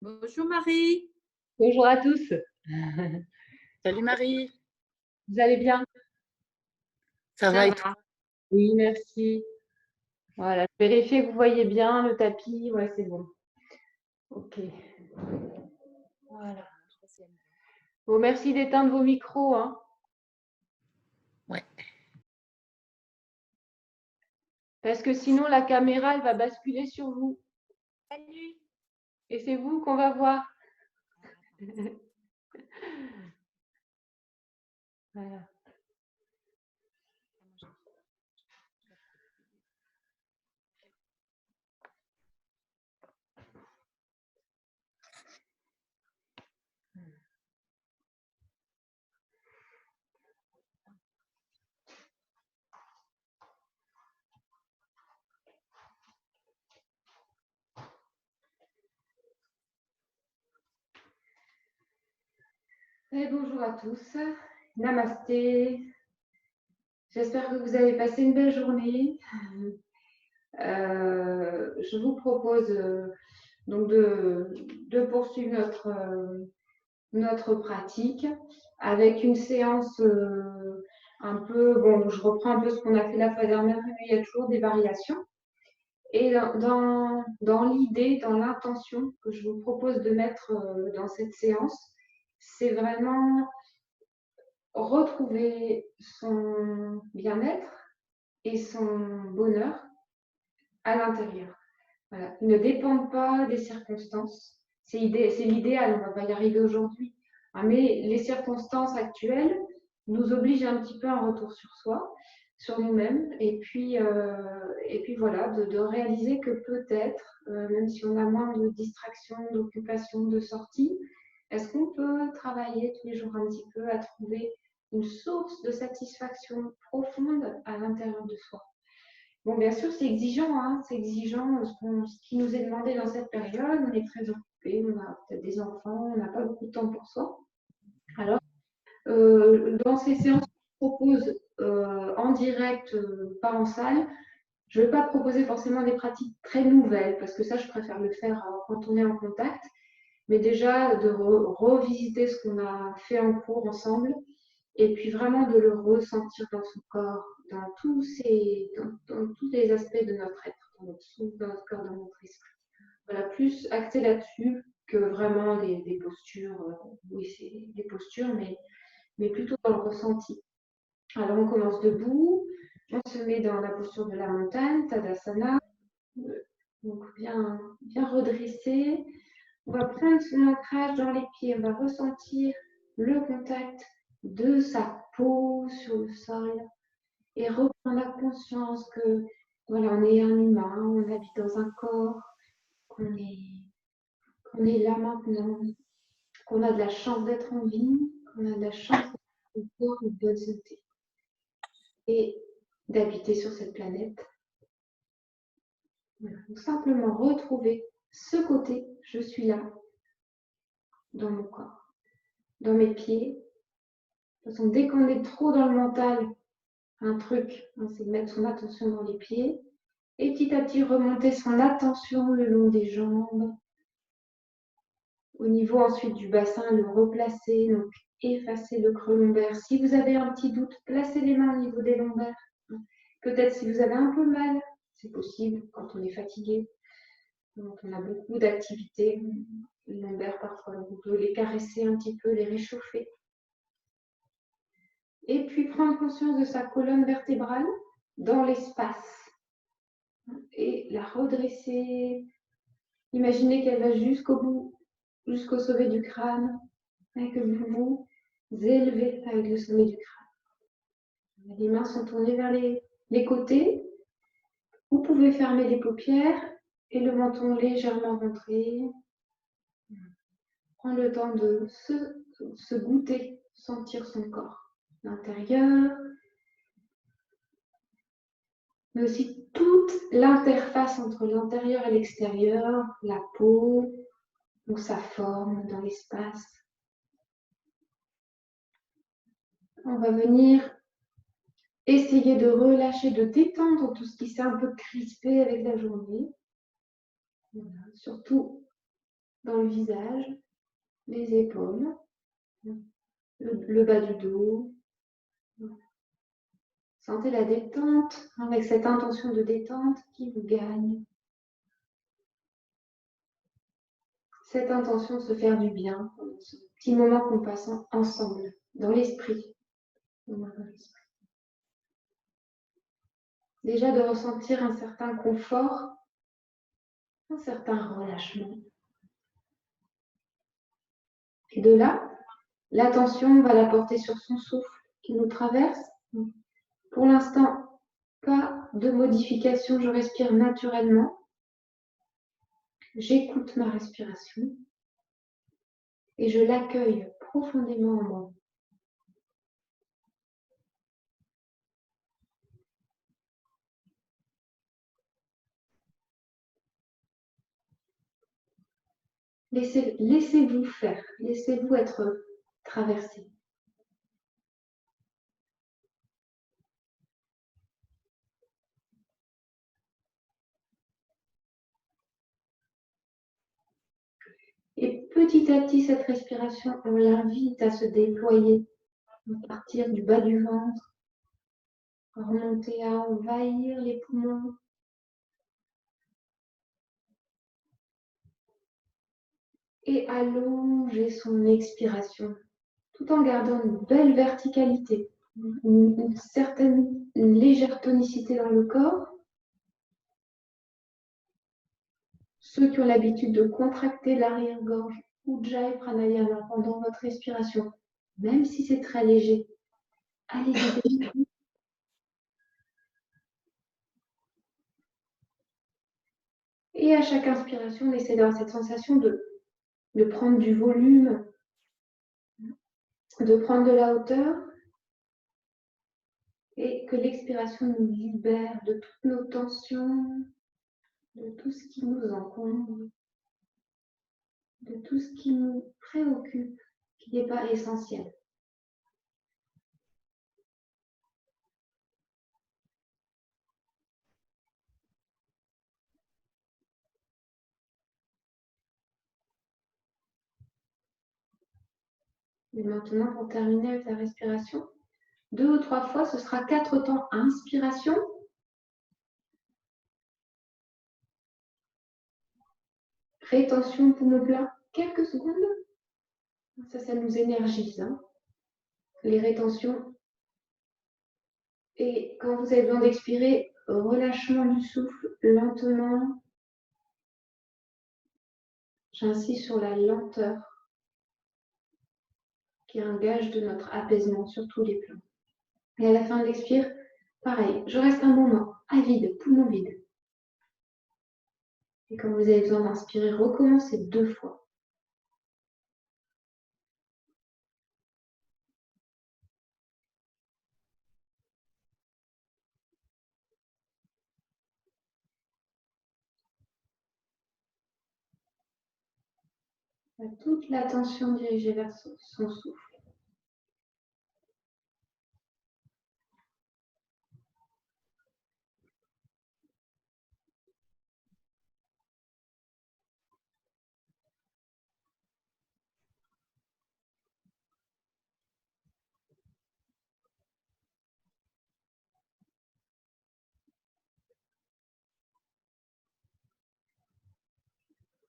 Bonjour Marie. Bonjour à tous. Salut Marie. Vous allez bien? Ça va et toi? Oui, merci. Voilà, je vérifie que vous voyez bien le tapis. Ouais, c'est bon. Ok. Voilà. Bon, merci d'éteindre vos micros, hein. Ouais. Parce que sinon, la caméra, elle va basculer sur vous. Salut. Et c'est vous qu'on va voir. Voilà. Et bonjour à tous. Namasté. J'espère que vous avez passé une belle journée. Je vous propose donc de poursuivre notre pratique avec une séance un peu, bon, je reprends un peu ce qu'on a fait la fois dernière, mais il y a toujours des variations. Et dans l'idée, dans l'intention que je vous propose de mettre dans cette séance, c'est vraiment retrouver son bien-être et son bonheur à l'intérieur. Voilà. Ils ne dépendent pas des circonstances. C'est l'idéal, on ne va pas y arriver aujourd'hui. Mais les circonstances actuelles nous obligent un petit peu à un retour sur soi, sur nous-mêmes, et puis voilà, de réaliser que peut-être, même si on a moins de distractions, d'occupations, de sorties, est-ce qu'on peut travailler tous les jours un petit peu à trouver une source de satisfaction profonde à l'intérieur de soi? Bon, bien sûr, c'est exigeant, hein, c'est exigeant ce qui nous est demandé dans cette période. On est très occupé, on a peut-être des enfants, on n'a pas beaucoup de temps pour soi. Alors, dans ces séances que je propose en direct, pas en salle, je ne vais pas proposer forcément des pratiques très nouvelles, parce que ça, je préfère le faire quand on est en contact, mais déjà de revisiter ce qu'on a fait en cours ensemble, et puis vraiment de le ressentir dans son corps, dans tous les aspects de notre être, dans notre souffle, dans notre corps, dans notre esprit. Voilà, plus axé là-dessus que vraiment des postures. Oui, c'est des postures, mais plutôt dans le ressenti. Alors, on commence debout, on se met dans la posture de la montagne, Tadasana, donc bien redressé. On va prendre son ancrage dans les pieds, on va ressentir le contact de sa peau sur le sol et reprendre la conscience que voilà, on est un humain, on habite dans un corps, qu'on est là maintenant, qu'on a de la chance d'être en vie, qu'on a de la chance d'être en corps de bonne santé et d'habiter sur cette planète. Voilà. Donc simplement retrouver ce côté, je suis là, dans mon corps, dans mes pieds. De toute façon, dès qu'on est trop dans le mental, un truc, hein, c'est de mettre son attention dans les pieds et petit à petit remonter son attention le long des jambes. Au niveau ensuite du bassin, le replacer, donc effacer le creux lombaire. Si vous avez un petit doute, placez les mains au niveau des lombaires. Peut-être si vous avez un peu mal, c'est possible quand on est fatigué, quand on a beaucoup d'activités lombaires parfois. On peut les caresser un petit peu, les réchauffer. Et puis prendre conscience de sa colonne vertébrale dans l'espace et la redresser. Imaginez qu'elle va jusqu'au bout, jusqu'au sommet du crâne, et que vous vous élevez avec le sommet du crâne. Les mains sont tournées vers les côtés. Vous pouvez fermer les paupières et le menton légèrement rentré. Prendre le temps de se goûter, sentir son corps, l'intérieur, mais aussi toute l'interface entre l'intérieur et l'extérieur, la peau, ou sa forme dans l'espace. On va venir essayer de relâcher, de détendre tout ce qui s'est un peu crispé avec la journée. Voilà. Surtout dans le visage, les épaules, le bas du dos. Sentez la détente avec cette intention de détente qui vous gagne. Cette intention de se faire du bien pendant ce petit moment qu'on passe ensemble, dans l'esprit. Déjà de ressentir un certain confort, un certain relâchement. Et de là, l'attention, on va la porter sur son souffle qui nous traverse. Pour l'instant, pas de modification, je respire naturellement. J'écoute ma respiration et je l'accueille profondément en moi. Laissez-vous faire, laissez-vous être traversé. Et petit à petit, cette respiration, on l'invite à se déployer, à partir du bas du ventre, à remonter, à envahir les poumons. Et allonger son expiration, tout en gardant une belle verticalité, une certaine légère tonicité dans le corps. Ceux qui ont l'habitude de contracter l'arrière-gorge, Ujjayi Pranayama pendant votre respiration, même si c'est très léger, allez-y. Et à chaque inspiration, on essaie d'avoir cette sensation de prendre du volume, de prendre de la hauteur, et que l'expiration nous libère de toutes nos tensions, de tout ce qui nous encombre, de tout ce qui nous préoccupe, qui n'est pas essentiel. Et maintenant, pour terminer avec la respiration, 2 ou 3 fois, ce sera 4 temps inspiration. Rétention poumon plein, quelques secondes. Ça nous énergise, hein, les rétentions. Et quand vous avez besoin d'expirer, relâchement du souffle, lentement. J'insiste sur la lenteur, qui est un gage de notre apaisement sur tous les plans. Et à la fin de l'expire, pareil, je reste un moment à vide, poumon vide. Et quand vous avez besoin d'inspirer, recommencez 2 fois. Toute l'attention dirigée vers son souffle.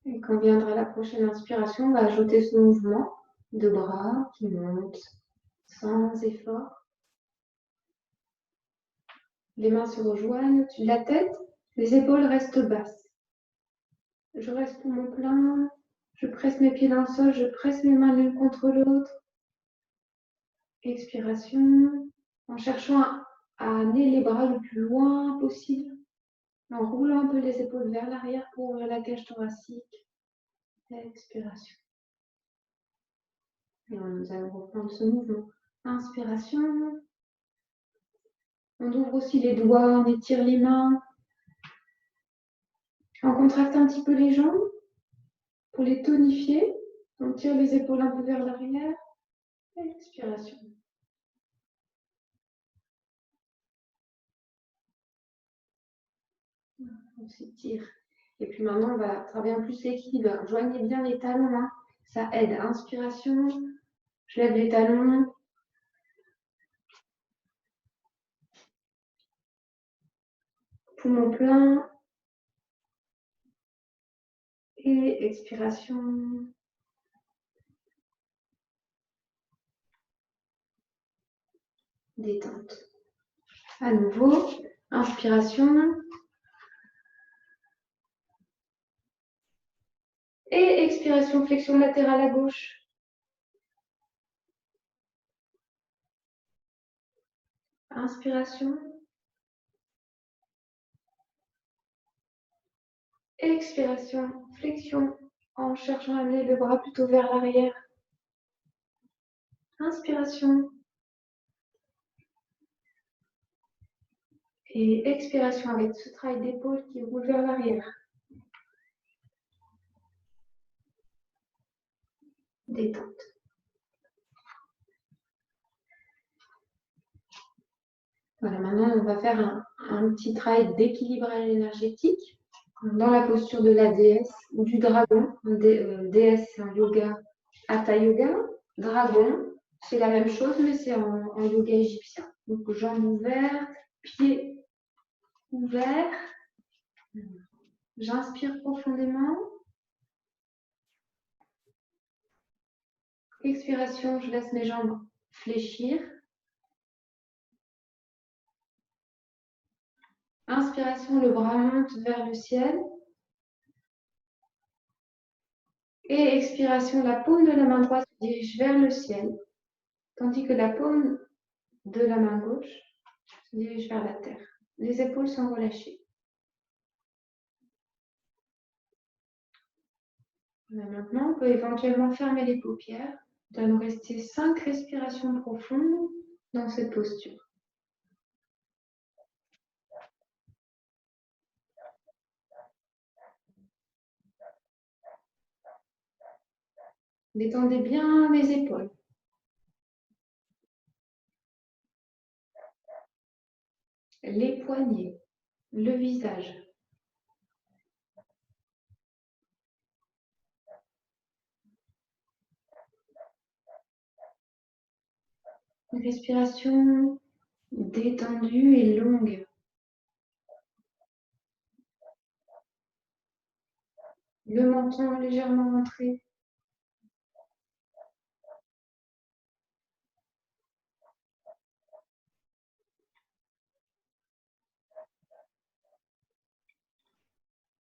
Et quand viendra la prochaine inspiration, on va ajouter ce mouvement de bras qui monte sans effort. Les mains se rejoignent au-dessus de la tête, les épaules restent basses. Je reste poumon plein, je presse mes pieds dans le sol, je presse mes mains l'une contre l'autre. Expiration, en cherchant à amener les bras le plus loin possible, en roulant un peu les épaules vers l'arrière pour ouvrir la cage thoracique. Expiration. Et nous allons reprendre ce mouvement. Inspiration. On ouvre aussi les doigts, on étire les mains. On contracte un petit peu les jambes pour les tonifier. On tire les épaules un peu vers l'arrière. Expiration. On s'étire. Et puis maintenant, on va travailler en plus l'équilibre. Joignez bien les talons, hein. Ça aide. Inspiration, je lève les talons. Poumon plein. Et expiration. Détente. À nouveau, inspiration. Et expiration, flexion latérale à gauche. Inspiration. Expiration, flexion en cherchant à amener le bras plutôt vers l'arrière. Inspiration. Et expiration avec ce travail d'épaule qui roule vers l'arrière. Détente. Voilà, maintenant on va faire un petit travail d'équilibrage énergétique dans la posture de la déesse ou du dragon. Déesse, c'est en yoga, hatha yoga. Dragon, c'est la même chose, mais c'est en yoga égyptien. Donc jambes ouvertes, pieds ouverts. J'inspire profondément. Expiration, je laisse mes jambes fléchir. Inspiration, le bras monte vers le ciel. Et expiration, la paume de la main droite se dirige vers le ciel, tandis que la paume de la main gauche se dirige vers la terre. Les épaules sont relâchées. Maintenant, on peut éventuellement fermer les paupières. Il doit nous rester 5 respirations profondes dans cette posture. Détendez bien les épaules. Les poignets, le visage. Une respiration détendue et longue. Le menton légèrement rentré.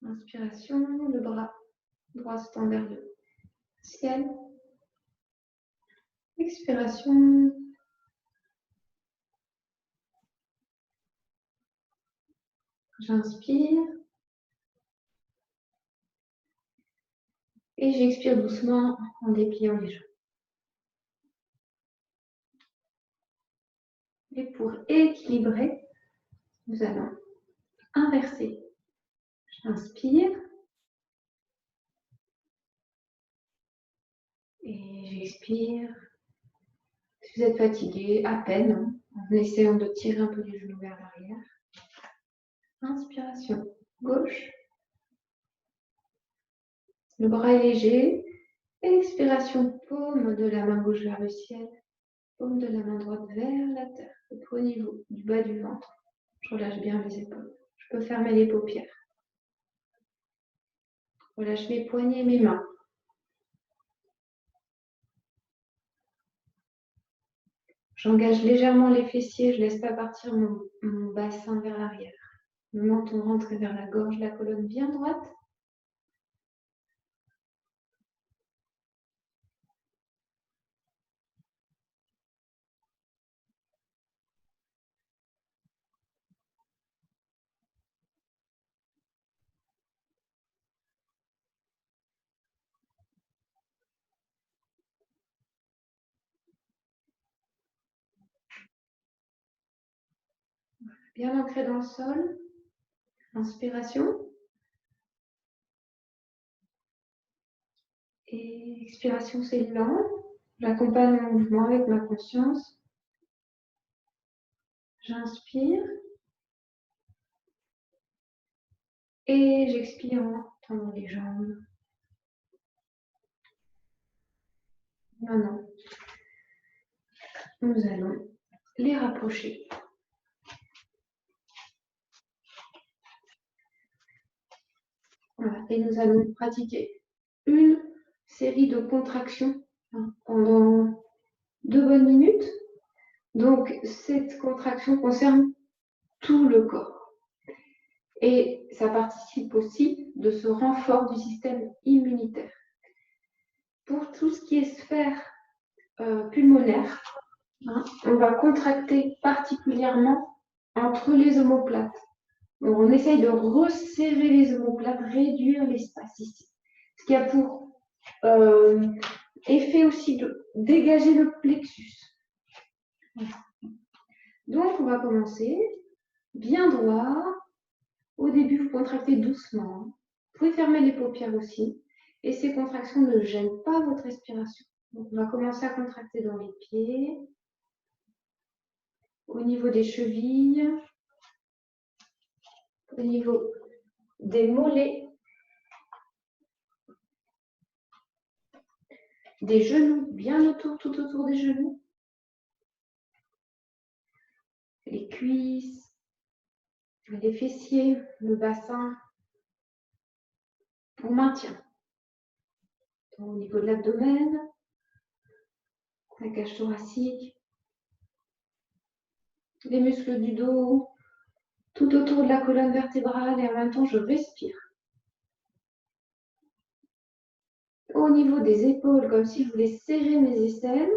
Inspiration, le bras droit se tend vers le ciel. Expiration. J'inspire. Et j'expire doucement en dépliant les jambes. Et pour équilibrer, nous allons inverser. J'inspire. Et j'expire. Si vous êtes fatigué, à peine, en essayant de tirer un peu les genoux vers l'arrière. Inspiration gauche. Le bras est léger. Expiration, paume de la main gauche vers le ciel. Paume de la main droite vers la terre. Au niveau du bas du ventre. Je relâche bien les épaules. Je peux fermer les paupières. Je relâche mes poignets et mes mains. J'engage légèrement les fessiers, je ne laisse pas partir mon bassin vers l'arrière. Le menton rentre vers la gorge, la colonne bien droite. bien ancré dans le sol. Inspiration. Et expiration, c'est lent. J'accompagne mon mouvement avec ma conscience. J'inspire. Et j'expire en tendant les jambes. Maintenant, nous allons les rapprocher. Voilà. Et nous allons pratiquer une série de contractions pendant 2 bonnes minutes. Donc, cette contraction concerne tout le corps. Et ça participe aussi de ce renfort du système immunitaire. Pour tout ce qui est sphère pulmonaire, on va contracter particulièrement entre les omoplates. Donc, on essaye de resserrer les omoplates, réduire l'espace ici. Ce qui a pour effet aussi de dégager le plexus. Donc, on va commencer bien droit. Au début, vous contractez doucement. Vous pouvez fermer les paupières aussi. Et ces contractions ne gênent pas votre respiration. Donc, on va commencer à contracter dans les pieds, au niveau des chevilles, au niveau des mollets, des genoux, bien autour, tout autour des genoux, les cuisses, les fessiers, le bassin, pour maintien. Au niveau de l'abdomen, la cage thoracique, les muscles du dos, tout autour de la colonne vertébrale et en même temps je respire. Au niveau des épaules, comme si je voulais serrer mes aisselles,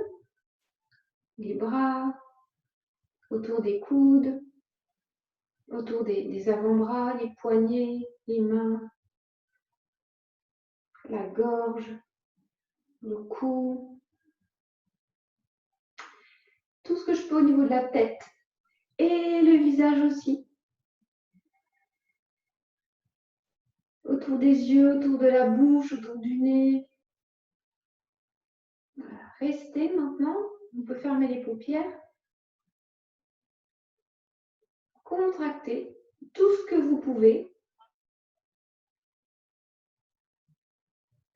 les bras, autour des coudes, autour des avant-bras, les poignets, les mains, la gorge, le cou, tout ce que je peux au niveau de la tête et le visage aussi. Autour des yeux, autour de la bouche, autour du nez. Voilà. Restez maintenant, on peut fermer les paupières. Contractez tout ce que vous pouvez.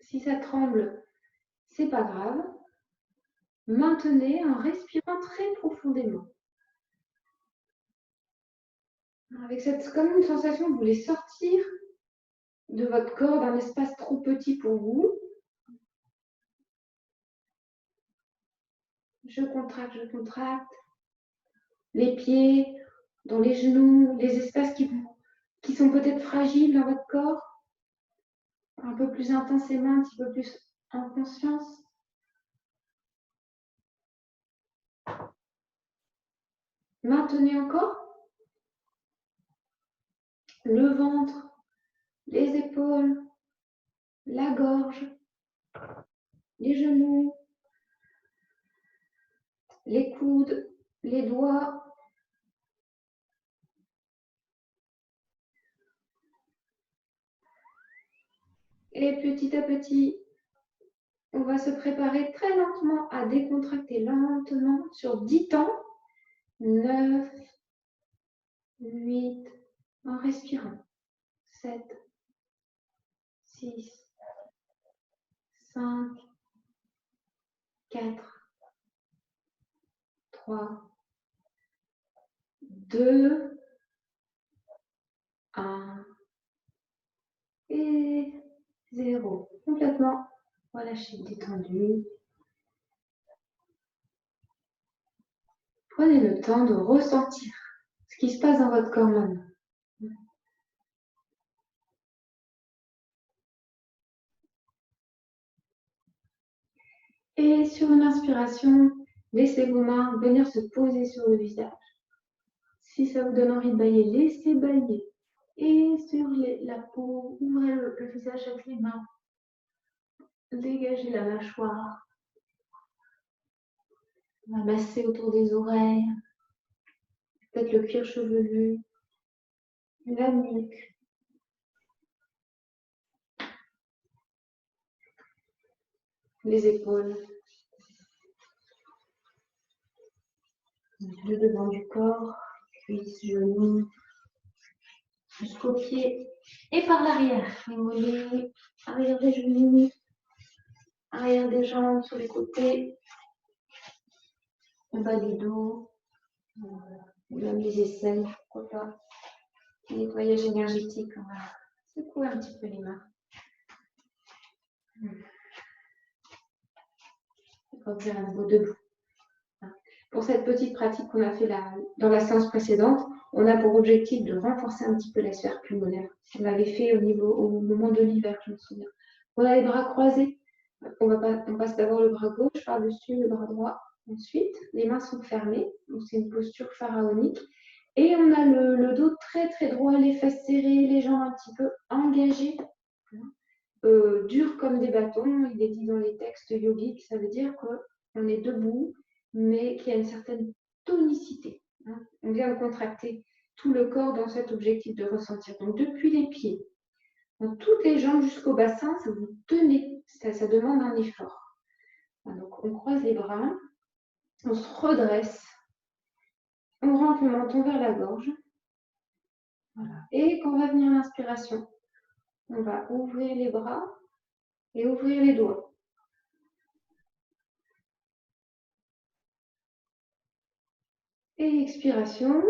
Si ça tremble, c'est pas grave. Maintenez en respirant très profondément. Avec cette comme une sensation que vous voulez sortir de votre corps d'un espace trop petit pour vous. Je contracte, je contracte. Les pieds, dans les genoux, les espaces qui sont peut-être fragiles dans votre corps. Un peu plus intensément, un petit peu plus en conscience. Maintenez encore le ventre, les épaules, la gorge, les genoux, les coudes, les doigts. Et petit à petit, on va se préparer très lentement à décontracter lentement sur 10 temps. 9, 8, en respirant. 7, 6, 5, 4, 3, 2, 1 et 0. Complètement relâché, détendu. Prenez le temps de ressentir ce qui se passe dans votre corps maintenant. Et sur une inspiration, laissez vos mains venir se poser sur le visage. Si ça vous donne envie de bâiller, laissez bâiller. Et sur la peau, ouvrez le visage avec les mains. Dégagez la mâchoire. On va masser autour des oreilles. peut-être le cuir chevelu, la nuque. Les épaules. Le devant du corps, cuisses, genoux, jusqu'aux pieds et par l'arrière. Les mollets, arrière des genoux, arrière des jambes sur les côtés, le bas du dos, même les aisselles, pourquoi pas. Nettoyage énergétique, on va secouer un petit peu les mains. Revenir à nouveau debout. Pour cette petite pratique qu'on a fait dans la séance précédente, on a pour objectif de renforcer un petit peu la sphère pulmonaire. On l'avait fait au moment de l'hiver, je me souviens. On a les bras croisés. On passe d'abord le bras gauche par-dessus le bras droit. Ensuite, les mains sont fermées. C'est une posture pharaonique. Et on a le dos très très droit, les fesses serrées, les jambes un petit peu engagées. Dur comme des bâtons. Il est dit dans les textes yogiques, ça veut dire qu'on est debout, mais qu'il y a une certaine tonicité. On vient de contracter tout le corps dans cet objectif de ressentir. Donc depuis les pieds, dans toutes les jambes jusqu'au bassin, ça vous tenez, ça demande un effort. Donc on croise les bras, on se redresse, on rentre le menton vers la gorge. Voilà. Et quand va venir l'inspiration, on va ouvrir les bras et ouvrir les doigts. Et expiration,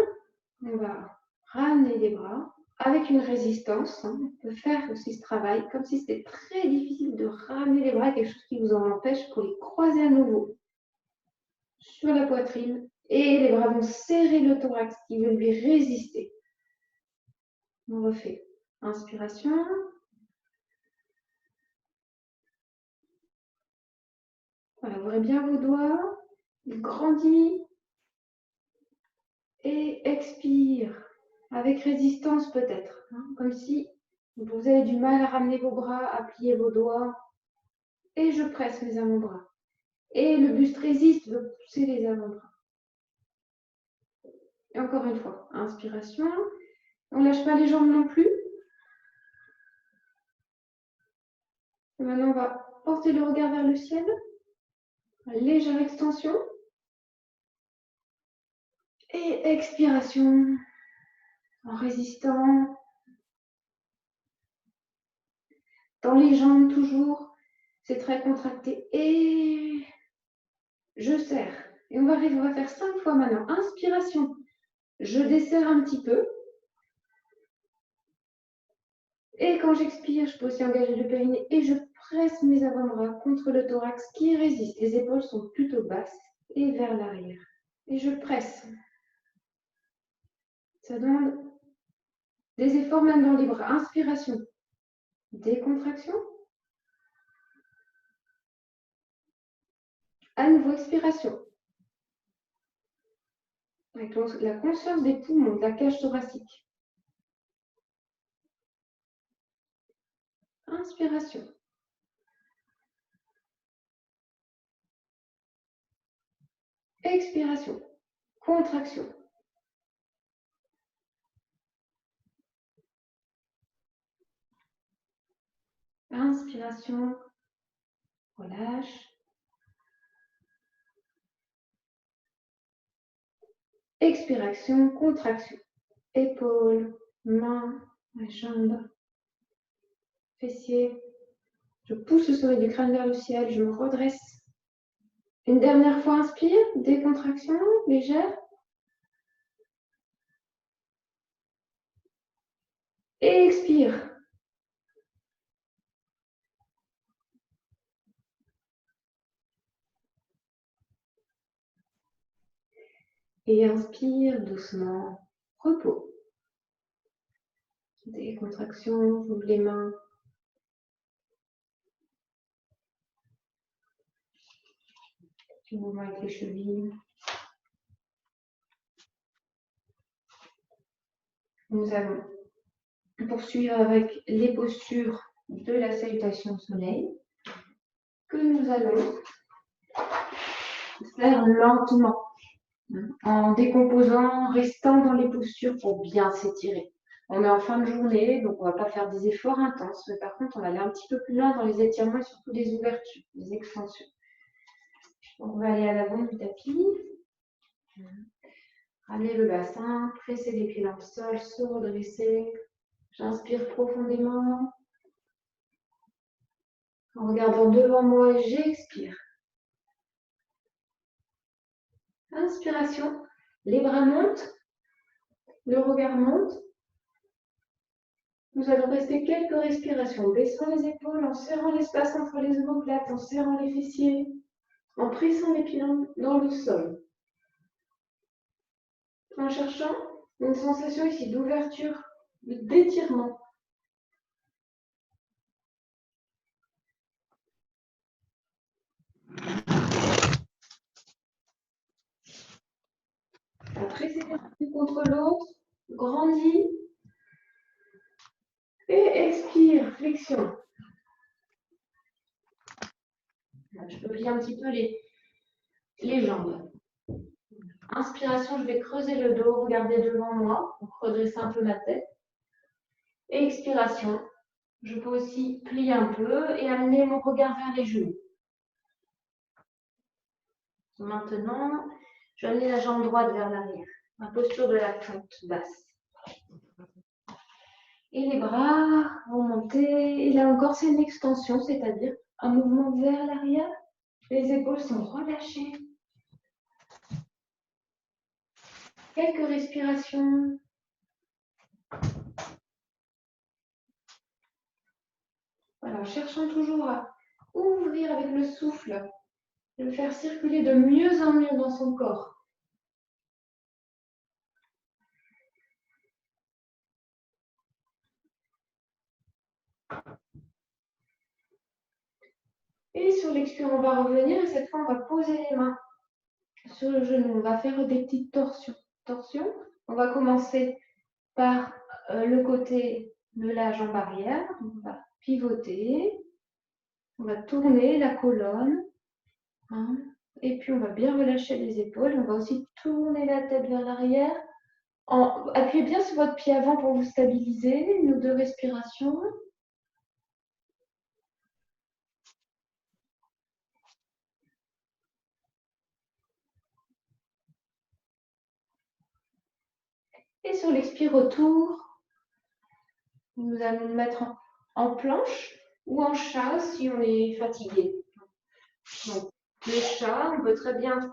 on va ramener les bras avec une résistance. On peut faire aussi ce travail comme si c'était très difficile de ramener les bras, quelque chose qui vous en empêche, pour les croiser à nouveau sur la poitrine. Et les bras vont serrer le thorax qui veut lui résister. On refait. Inspiration. Voilà, ouvrez bien vos doigts. Grandis. Et expire. Avec résistance peut-être. Comme si vous avez du mal à ramener vos bras, à plier vos doigts. Et je presse mes avant-bras. Et le buste résiste, veut pousser les avant-bras. Et encore une fois, inspiration. On ne lâche pas les jambes non plus. Et maintenant, on va porter le regard vers le ciel. Légère extension. Et expiration. En résistant. Dans les jambes toujours. C'est très contracté. Et je serre. Et on va faire 5 fois maintenant. Inspiration. Je desserre un petit peu. Et quand j'expire, je peux aussi engager le périnée et je presse mes avant-bras contre le thorax qui résiste. Les épaules sont plutôt basses et vers l'arrière. Et je presse. Ça demande des efforts même dans les bras. Inspiration. Décontraction. À nouveau, expiration. Avec la conscience des poumons, de la cage thoracique. Inspiration. Expiration. Contraction. Inspiration. Relâche. Expiration. Contraction. Épaules, mains, jambes, fessiers. Je pousse le sommet du crâne vers le ciel. Je me redresse. Une dernière fois, inspire. Décontraction légère. Et expire. Et inspire doucement. Repos. Décontraction, j'ouvre les mains. Petit mouvement avec les chevilles. Nous allons poursuivre avec les postures de la salutation au soleil que nous allons faire lentement. en décomposant, en restant dans les postures pour bien s'étirer. On est en fin de journée, donc on ne va pas faire des efforts intenses, mais par contre, on va aller un petit peu plus loin dans les étirements et surtout des ouvertures, des extensions. Donc, on va aller à l'avant du tapis. Ramener le bassin, presser les pieds dans le sol, se redresser. J'inspire profondément. En regardant devant moi, j'expire. Inspiration, les bras montent, le regard monte. Nous allons rester quelques respirations, baissant les épaules, en serrant l'espace entre les omoplates, en serrant les fessiers, en pressant les pieds dans le sol. En cherchant une sensation ici d'ouverture, d'étirement. Après, c'est l'un contre l'autre, grandis. Et expire, flexion. Je peux plier un petit peu les jambes. Inspiration, je vais creuser le dos, regarder devant moi, pour redresser un peu ma tête. Et expiration, je peux aussi plier un peu et amener mon regard vers les genoux. Maintenant, je vais amener la jambe droite vers l'arrière, la posture de la plante basse. Et les bras vont monter. Et là encore, c'est une extension, c'est-à-dire un mouvement vers l'arrière. Les épaules sont relâchées. Quelques respirations. Voilà, cherchant toujours à ouvrir avec le souffle, de le faire circuler de mieux en mieux dans son corps. Et sur l'expire, on va revenir et cette fois, on va poser les mains sur le genou. On va faire des petites torsions. On va commencer par le côté de la jambe arrière. On va pivoter. On va tourner la colonne. Et puis, on va bien relâcher les épaules. On va aussi tourner la tête vers l'arrière. Appuyez bien sur votre pied avant pour vous stabiliser. 1 ou 2 respirations. Et sur l'expire retour, nous allons nous mettre en planche ou en chat si on est fatigué. Donc, le chat, on peut très bien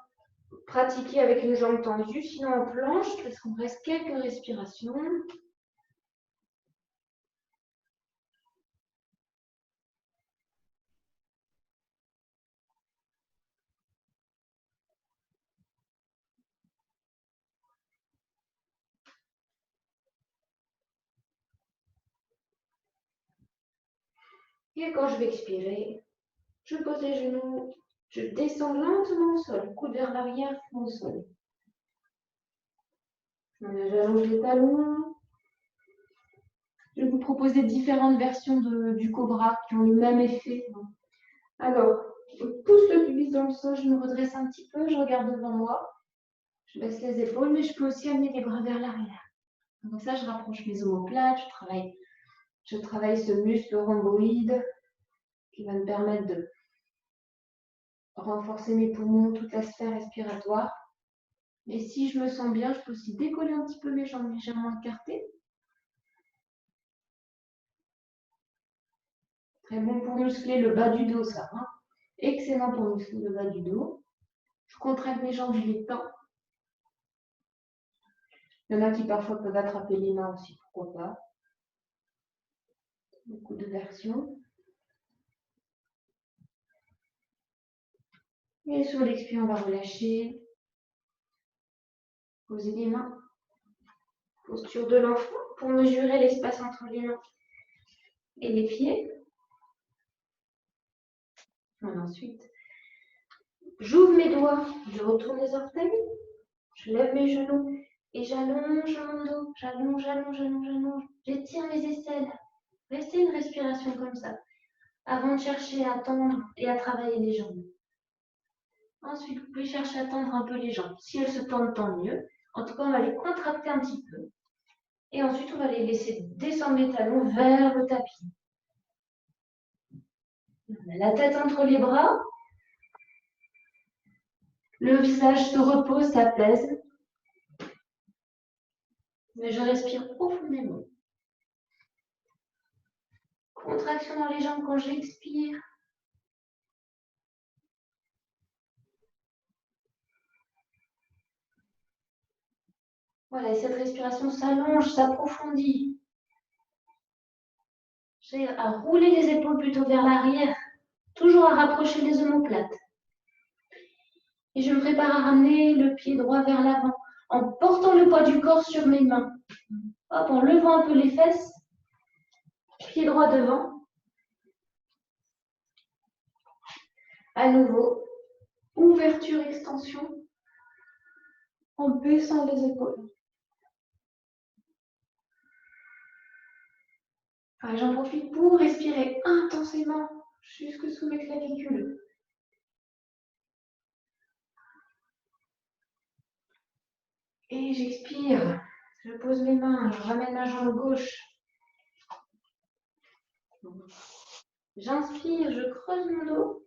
pratiquer avec une jambe tendue, sinon en planche, parce qu'on reste quelques respirations. Et quand je vais expirer, je pose les genoux, je descends lentement au sol, coude vers l'arrière, front au sol. J'allonge les talons. Je vais vous proposer différentes versions du cobra qui ont le même effet. Alors, je pousse le pubis dans le sol, je me redresse un petit peu, je regarde devant moi. Je baisse les épaules, mais je peux aussi amener les bras vers l'arrière. Comme ça, je rapproche mes omoplates, je travaille ce muscle rhomboïde qui va me permettre de renforcer mes poumons, toute la sphère respiratoire. Et si je me sens bien, je peux aussi décoller un petit peu mes jambes légèrement écartées. Très bon pour muscler le bas du dos, ça. Excellent pour muscler le bas du dos. Je contracte mes jambes, je les tends. Il y en a qui parfois peuvent attraper les mains aussi, pourquoi pas. Beaucoup de versions. Et sur l'expire, on va relâcher. Poser les mains. Posture de l'enfant pour mesurer l'espace entre les mains et les pieds. Ensuite, j'ouvre mes doigts, je retourne les orteils, je lève mes genoux et j'allonge mon dos. J'allonge, j'allonge, j'allonge, j'allonge. J'étire mes aisselles. Restez une respiration comme ça avant de chercher à tendre et à travailler les jambes. Ensuite, vous pouvez chercher à tendre un peu les jambes. Si elles se tendent, tant mieux. En tout cas, on va les contracter un petit peu. Et ensuite, on va les laisser descendre les talons vers le tapis. On a la tête entre les bras. Le visage se repose, s'apaise. Mais je respire profondément. Contraction dans les jambes quand j'expire. Voilà, et cette respiration s'allonge, s'approfondit. J'ai à rouler les épaules plutôt vers l'arrière, toujours à rapprocher les omoplates. Et je me prépare à ramener le pied droit vers l'avant, en portant le poids du corps sur mes mains. Hop, en levant un peu les fesses, pied droit devant. À nouveau, ouverture, extension, en baissant les épaules. J'en profite pour respirer intensément jusque sous mes clavicules. Et j'expire. Je pose mes mains, je ramène la jambe gauche. J'inspire, je creuse mon dos.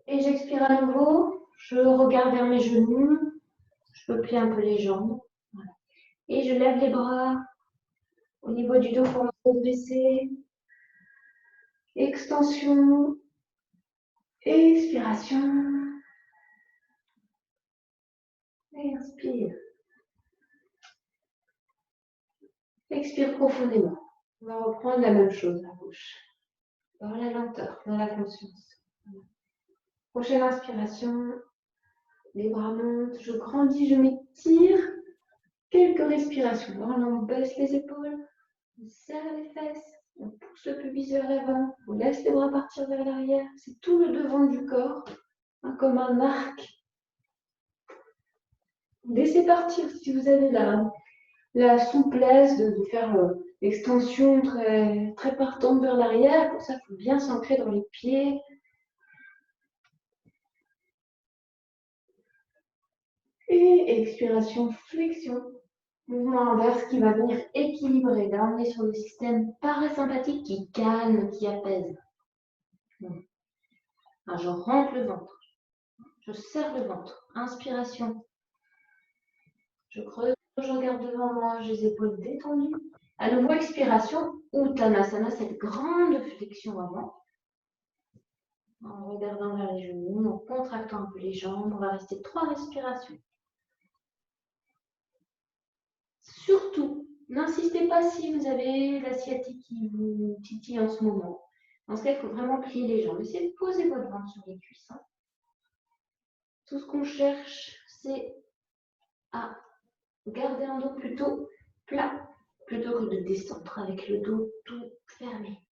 Et j'expire à nouveau. Je regarde vers mes genoux. Je peux plier un peu les jambes. Voilà. Et je lève les bras au niveau du dos pour me redresser. Extension. Expiration. Et inspire. Expire profondément. On va reprendre la même chose à gauche. Dans la lenteur, dans la conscience. Prochaine inspiration. Les bras montent, je grandis, je m'étire. Quelques respirations. On baisse les épaules, on serre les fesses, on pousse le pubis vers l'avant, on laisse les bras partir vers l'arrière. C'est tout le devant du corps, comme un arc. Laissez partir si vous avez la souplesse de faire l'extension très, très partante vers l'arrière. Pour ça, il faut bien s'ancrer dans les pieds. Et expiration, flexion. Mouvement inverse qui va venir équilibrer. Là, on est sur le système parasympathique qui calme, qui apaise. Je rentre le ventre. Je serre le ventre. Inspiration. Je creuse, je regarde devant moi, j'ai les épaules détendues. À nouveau, expiration. Uttanasana, cette grande flexion avant. En regardant vers les genoux, en contractant un peu les jambes. On va rester 3 respirations. Surtout, n'insistez pas si vous avez la sciatique qui vous titille en ce moment. Dans ce cas, il faut vraiment plier les jambes. Essayez de poser votre ventre sur les cuisses. Tout ce qu'on cherche, c'est à garder un dos plutôt plat, plutôt que de descendre avec le dos tout fermé.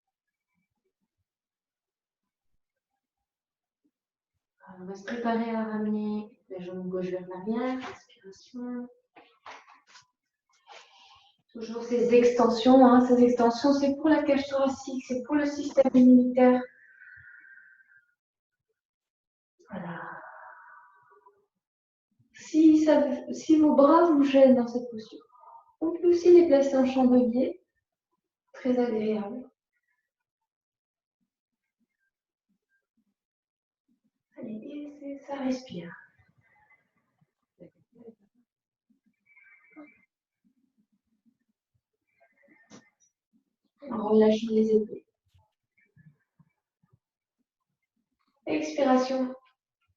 On va se préparer à ramener la jambe gauche vers l'arrière. Inspiration. Toujours ces extensions. Ces extensions, c'est pour la cage thoracique, c'est pour le système immunitaire. Voilà. Si vos bras vous gênent dans cette posture, on peut aussi les placer en chambrier. Très agréable. Allez, et ça respire. En relâchant les épaules. Expiration.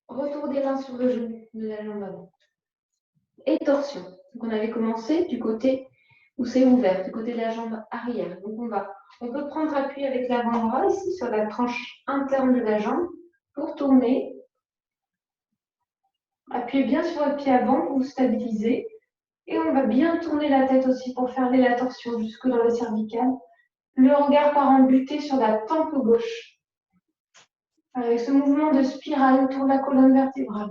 Retour des mains sur le genou de la jambe avant. Et torsion. Donc on avait commencé du côté où c'est ouvert, du côté de la jambe arrière. Donc on peut prendre appui avec l'avant-bras ici sur la tranche interne de la jambe pour tourner. Appuyez bien sur le pied avant pour vous stabiliser. Et on va bien tourner la tête aussi pour faire la torsion jusque dans le cervical. Le regard part en butée sur la tempe gauche. Avec ce mouvement de spirale autour de la colonne vertébrale.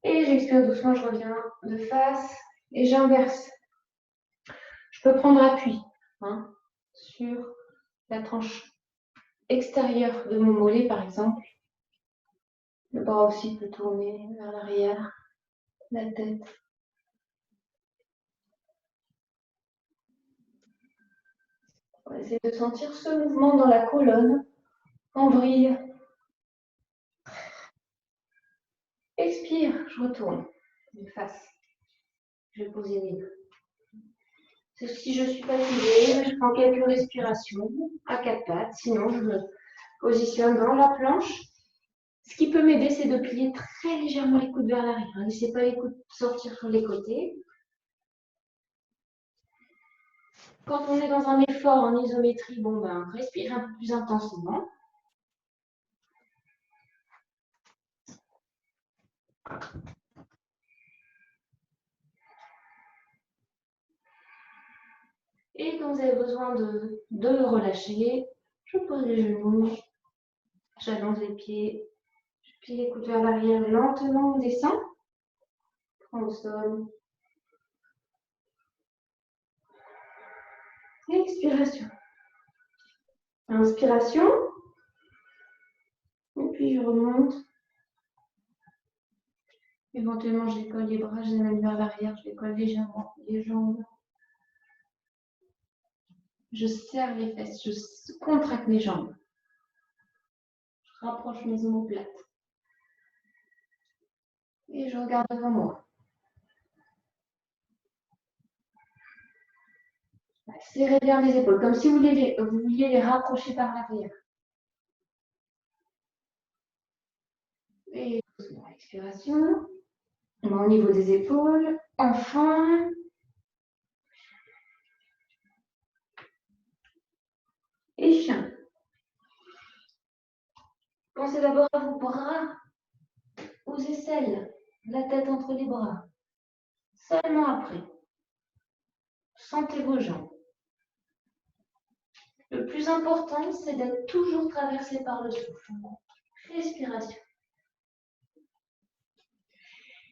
Et j'expire doucement, je reviens de face et j'inverse. Je peux prendre appui. sur la tranche extérieure de mon mollet, par exemple. Le bras aussi peut tourner vers l'arrière, la tête. On va essayer de sentir ce mouvement dans la colonne, en vrille. Expire, je retourne de face. Je vais poser les mains. Si je suis fatiguée, je prends quelques respirations à quatre pattes. Sinon, je me positionne dans la planche. Ce qui peut m'aider, c'est de plier très légèrement les coudes vers l'arrière. Ne laissez pas les coudes sortir sur les côtés. Quand on est dans un effort en isométrie, respire un peu plus intensément. Et quand vous avez besoin de me relâcher, je pose les genoux, j'allonge les pieds, je plie les coudes vers l'arrière lentement, on descend. Prends au sol. Expiration. Inspiration. Et puis je remonte. Éventuellement, je décolle les bras, je les amène vers l'arrière, je décolle légèrement les jambes. Je serre les fesses, je contracte mes jambes. Je rapproche mes omoplates. Et je regarde devant moi. Serrez bien les épaules, comme si vous vouliez les rapprocher par l'arrière. Et doucement, expiration. Au niveau des épaules. Enfin. Et chien. Pensez d'abord à vos bras, aux aisselles, la tête entre les bras. Seulement après, sentez vos jambes. Le plus important, c'est d'être toujours traversé par le souffle. Respiration.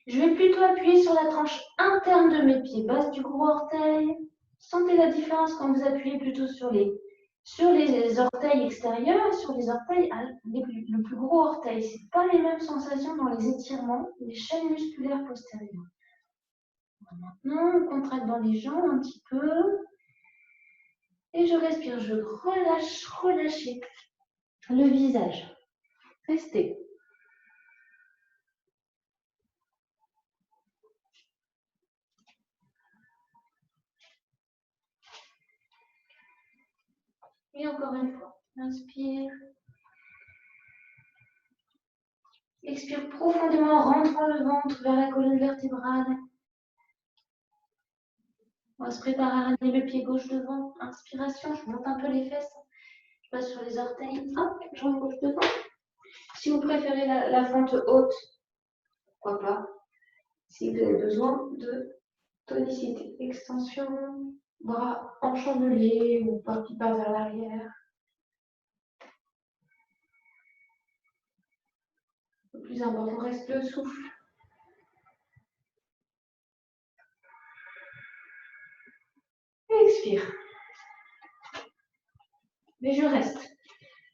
Je vais plutôt appuyer sur la tranche interne de mes pieds, base du gros orteil. Sentez la différence quand vous appuyez plutôt sur les orteils extérieurs et sur les orteils, le plus gros orteil. Ce n'est pas les mêmes sensations dans les étirements, les chaînes musculaires postérieures. Maintenant, on contracte dans les jambes un petit peu. Et je respire, je relâche, relâchez le visage. Restez. Et encore une fois, inspire. Expire profondément en rentrant le ventre vers la colonne vertébrale. On va se préparer à ramener le pied gauche devant. Inspiration, je monte un peu les fesses. Je passe sur les orteils. Hop, jambe gauche devant. Si vous préférez la fente haute, pourquoi pas. Si vous avez besoin de tonicité, extension, bras enchaînés ou pas qui part vers l'arrière. Le plus important reste le souffle. Expire. Mais je reste.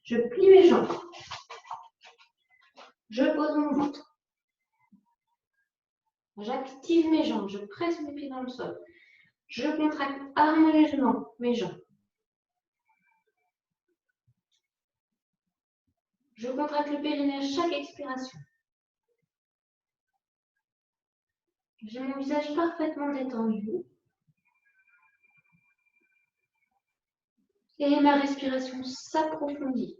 Je plie mes jambes. Je pose mon ventre. J'active mes jambes. Je presse mes pieds dans le sol. Je contracte harmonieusement mes jambes. Je contracte le périnée à chaque expiration. J'ai mon visage parfaitement détendu. Et ma respiration s'approfondit.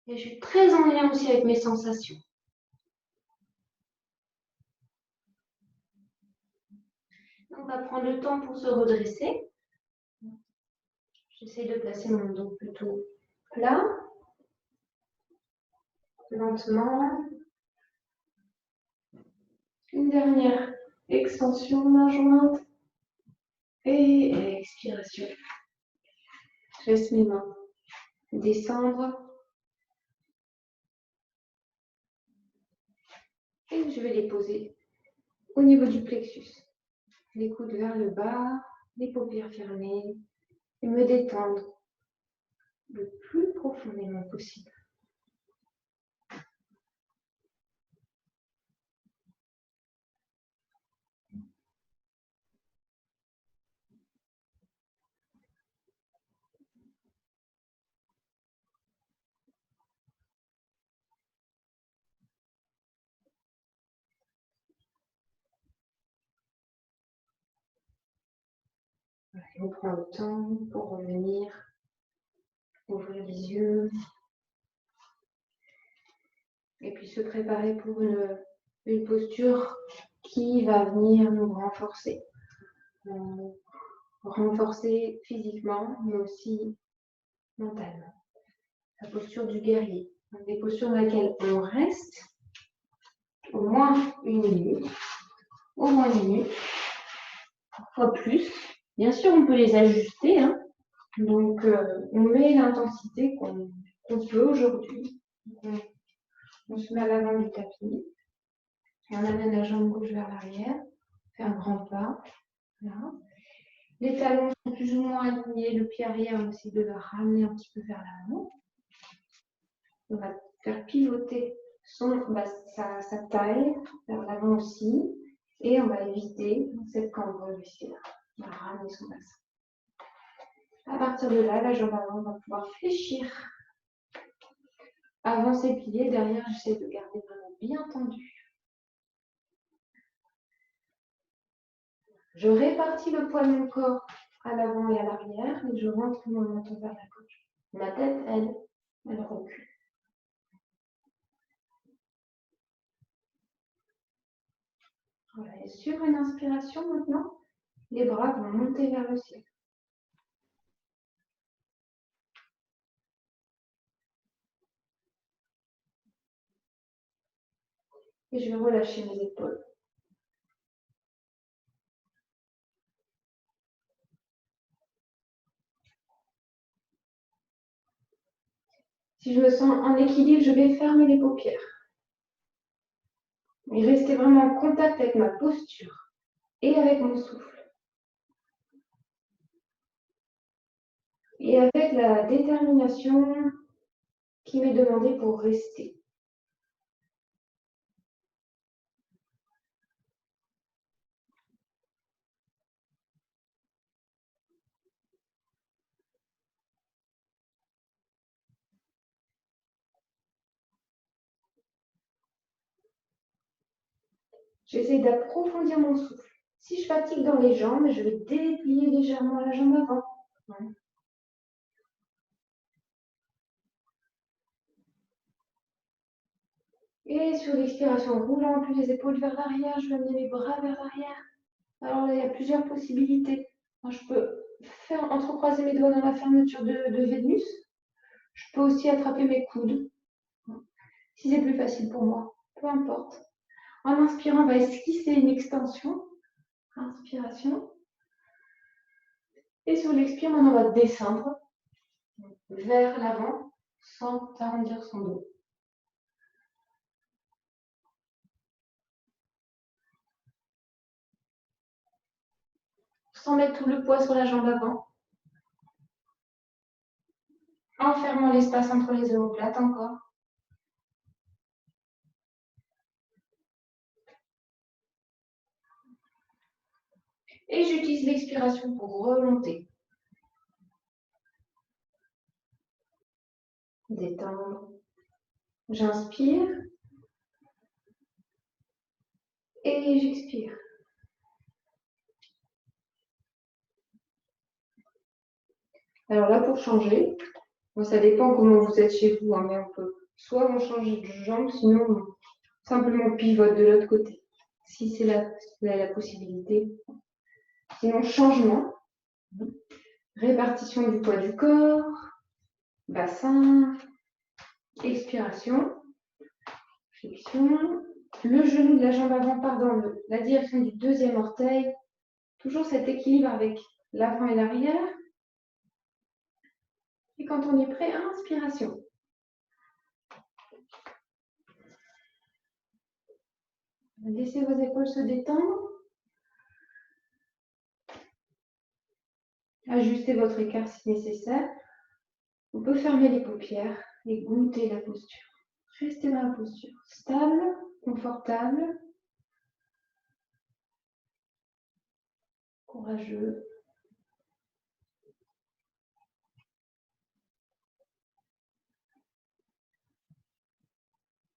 Et je suis très en lien aussi avec mes sensations. On va prendre le temps pour se redresser. J'essaie de placer mon dos plutôt plat. Lentement. Une dernière extension, main jointe. Et expiration. Je laisse mes mains descendre. Et je vais les poser au niveau du plexus. Les coudes vers le bas, les paupières fermées, et me détendre le plus profondément possible. Et on prend le temps pour revenir, ouvrir les yeux, et puis se préparer pour une posture qui va venir nous renforcer. Renforcer physiquement, mais aussi mentalement. La posture du guerrier. Des postures dans lesquelles on reste au moins une minute, parfois plus. Bien sûr, on peut les ajuster, hein. Donc, on met l'intensité qu'on peut aujourd'hui. On se met à l'avant du tapis et on amène la jambe gauche vers l'arrière, on fait un grand pas. Là. Les talons sont plus ou moins alignés, le pied arrière, on essaie de le ramener un petit peu vers l'avant. On va faire pivoter sa taille vers l'avant aussi. Et on va éviter cette cambrure ici. On va ramener son bassin. À partir de là, la jambe avant va pouvoir fléchir. Avancer, plier. Derrière, j'essaie de garder vraiment bien tendu. Je répartis le poids de mon corps à l'avant et à l'arrière et je rentre mon menton vers la gauche. Ma tête, elle recule. Voilà. Et sur une inspiration maintenant, les bras vont monter vers le ciel. Et je vais relâcher mes épaules. Si je me sens en équilibre, je vais fermer les paupières. Et rester vraiment en contact avec ma posture et avec mon souffle. Et avec la détermination qui m'est demandée pour rester. J'essaie d'approfondir mon souffle. Si je fatigue dans les jambes, je vais déplier légèrement la jambe avant. Et sur l'expiration, roulant plus les épaules vers l'arrière, je vais amener les bras vers l'arrière. Alors là, il y a plusieurs possibilités. Je peux faire entrecroiser mes doigts dans la fermeture de Vénus. Je peux aussi attraper mes coudes. Si c'est plus facile pour moi, peu importe. En inspirant, on va esquisser une extension. Inspiration. Et sur l'expire, on va descendre vers l'avant sans arrondir son dos. Sans mettre tout le poids sur la jambe avant. En fermant l'espace entre les omoplates encore. Et j'utilise l'expiration pour remonter. Détendre. J'inspire. Et j'expire. Alors là, pour changer, ça dépend comment vous êtes chez vous, hein, mais on peut soit on change de jambe, sinon on simplement pivote de l'autre côté, si c'est la possibilité. Sinon, changement, répartition du poids du corps, bassin, expiration, flexion. Le genou de la jambe avant part dans la direction du deuxième orteil. Toujours cet équilibre avec l'avant et l'arrière. Et quand on est prêt, inspiration. Laissez vos épaules se détendre. Ajustez votre écart si nécessaire. On peut fermer les paupières et goûter la posture. Restez dans la posture stable, confortable, courageux.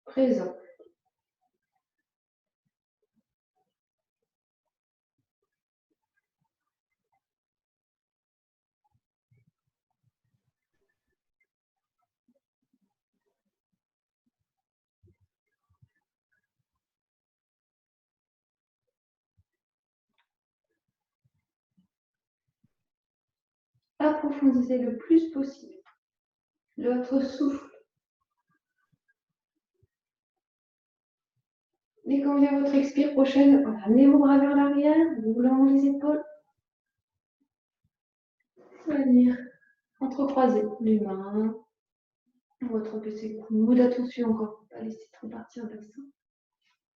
Présent. Approfondissez le plus possible votre souffle. Dès qu'on vient à votre expire prochaine, ramenez vos bras vers l'arrière, roulant les épaules. Venir entrecroiser les mains. Votre PC coude, attention encore, pas laisser trop partir le bassin.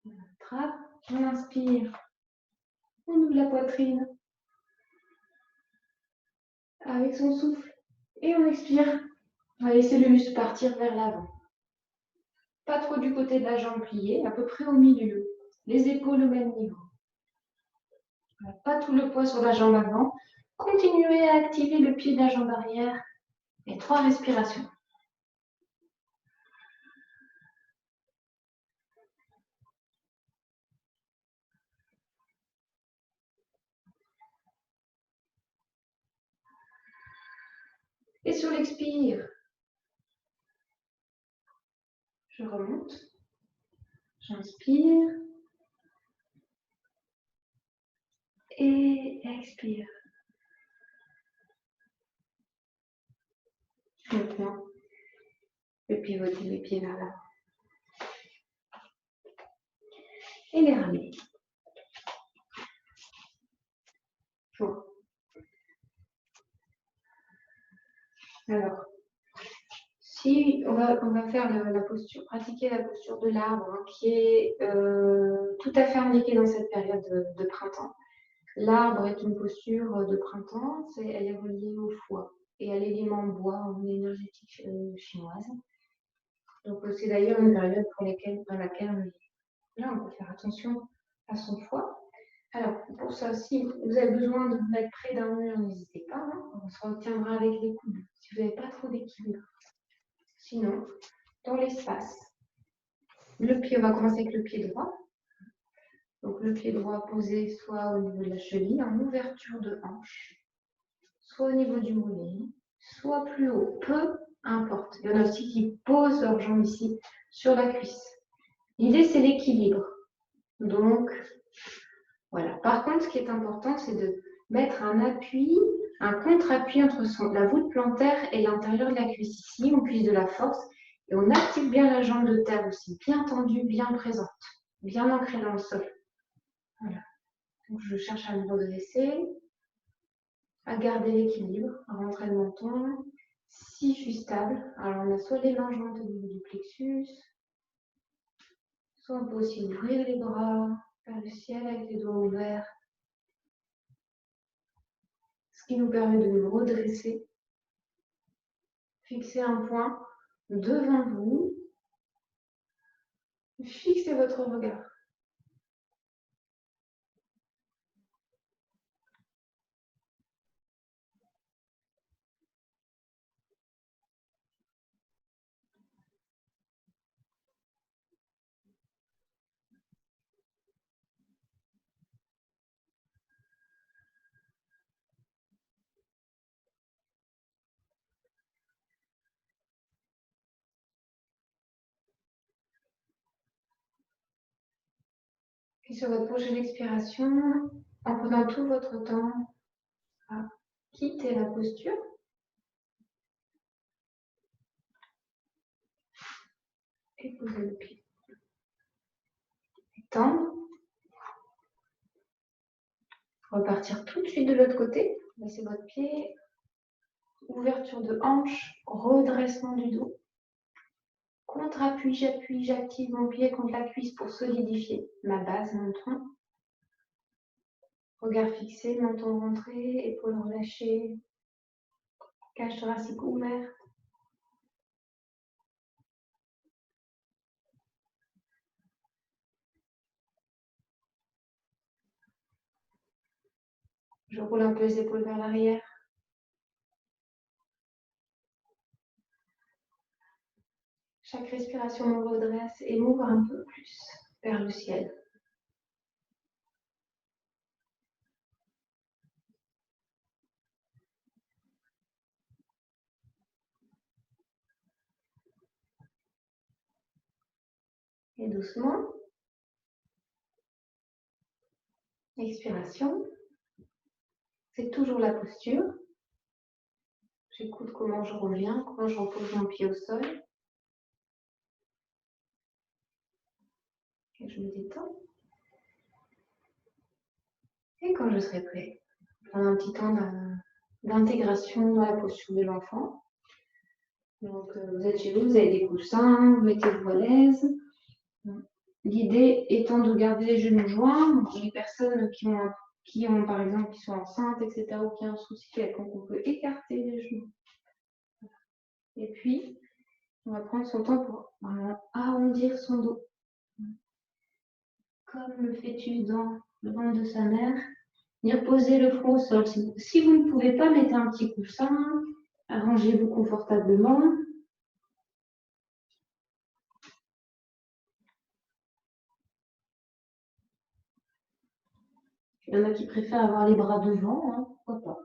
On attrape, on inspire, on ouvre la poitrine avec son souffle et on expire. On va laisser le muscle partir vers l'avant. Pas trop du côté de la jambe pliée, à peu près au milieu. Les épaules au même niveau. Pas tout le poids sur la jambe avant. Continuez à activer le pied de la jambe arrière et 3 respirations. Et sur l'expire, je remonte, j'inspire et expire. Maintenant, je vais pivoter les pieds vers l'avant. Et les ramener. Bon. Alors, si on va faire la posture, pratiquer la posture de l'arbre, hein, qui est tout à fait indiquée dans cette période de printemps. L'arbre est une posture de printemps, elle est reliée au foie et à l'élément bois en énergétique chinoise. Donc c'est d'ailleurs une période dans laquelle là, on peut faire attention à son foie. Alors pour ça, si vous avez besoin de vous mettre près d'un mur, n'hésitez pas, hein, on se retiendra avec les coudes si vous n'avez pas trop d'équilibre. Sinon, dans l'espace, on va commencer avec le pied droit. Donc le pied droit posé soit au niveau de la cheville, en ouverture de hanche, soit au niveau du mollet, soit plus haut, peu importe. Il y en a aussi qui posent leurs jambes ici sur la cuisse. L'idée, c'est l'équilibre. Donc, voilà. Par contre, ce qui est important, c'est de mettre un appui, un contre-appui entre la voûte plantaire et l'intérieur de la cuisse. Ici, on puise de la force et on active bien la jambe de terre aussi, bien tendue, bien présente, bien ancrée dans le sol. Voilà. Donc, je cherche à me redresser, à garder l'équilibre, à rentrer le menton. Si je suis stable, alors on a soit les mains jointes au niveau du plexus, soit on peut aussi ouvrir les bras vers le ciel avec les doigts ouverts. Ce qui nous permet de nous redresser. Fixez un point devant vous. Fixez votre regard. Et sur votre prochaine expiration, en prenant tout votre temps à quitter la posture, et posez le pied. Étendre. Repartir tout de suite de l'autre côté. Laissez votre pied. Ouverture de hanche, redressement du dos. Contre-appui, j'appuie, j'active mon pied contre la cuisse pour solidifier ma base, mon tronc. Regard fixé, menton rentré, épaules relâchées, cage thoracique ouverte. Je roule un peu les épaules vers l'arrière. Chaque respiration me redresse et m'ouvre un peu plus vers le ciel. Et doucement, expiration. C'est toujours la posture. J'écoute comment je reviens, comment je repose mon pied au sol. Et je me détends. Et quand je serai prêt, prendre un petit temps d'intégration dans la posture de l'enfant. Donc, vous êtes chez vous, vous avez des coussins, vous mettez-vous à l'aise. L'idée étant de garder les genoux joints. Les personnes qui ont, par exemple, qui sont enceintes, etc., ou qui ont un souci quelconque, on peut écarter les genoux. Et puis, on va prendre son temps pour vraiment arrondir son dos. Comme le fœtus dans le ventre de sa mère. Venir poser le front au sol. Si vous ne pouvez pas, mettez un petit coussin. Arrangez-vous confortablement. Il y en a qui préfèrent avoir les bras devant, hein, pourquoi pas.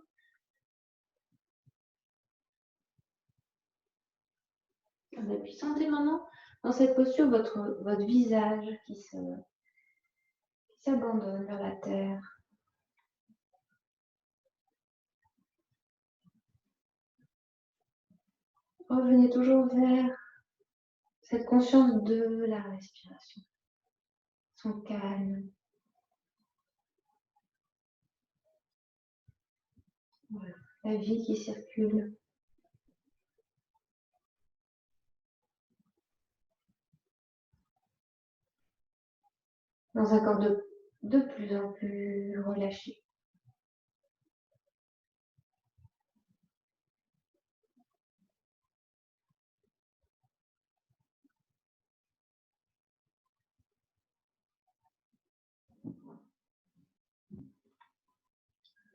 Et puis sentez maintenant dans cette posture votre visage qui s'abandonne vers la terre. Revenez toujours vers cette conscience de la respiration, son calme. Voilà, la vie qui circule. Dans un corps de plus en plus relâché.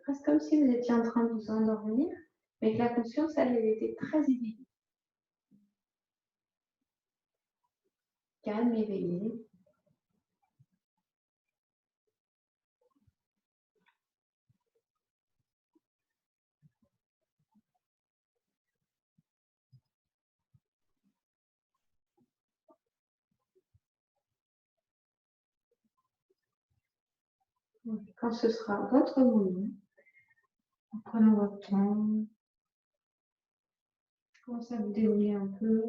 Presque comme si vous étiez en train de vous endormir, mais que la conscience, elle était très éveillée. Calme, éveillée. Quand ce sera votre moment, en prenant votre temps, commencez à vous dérouler un peu.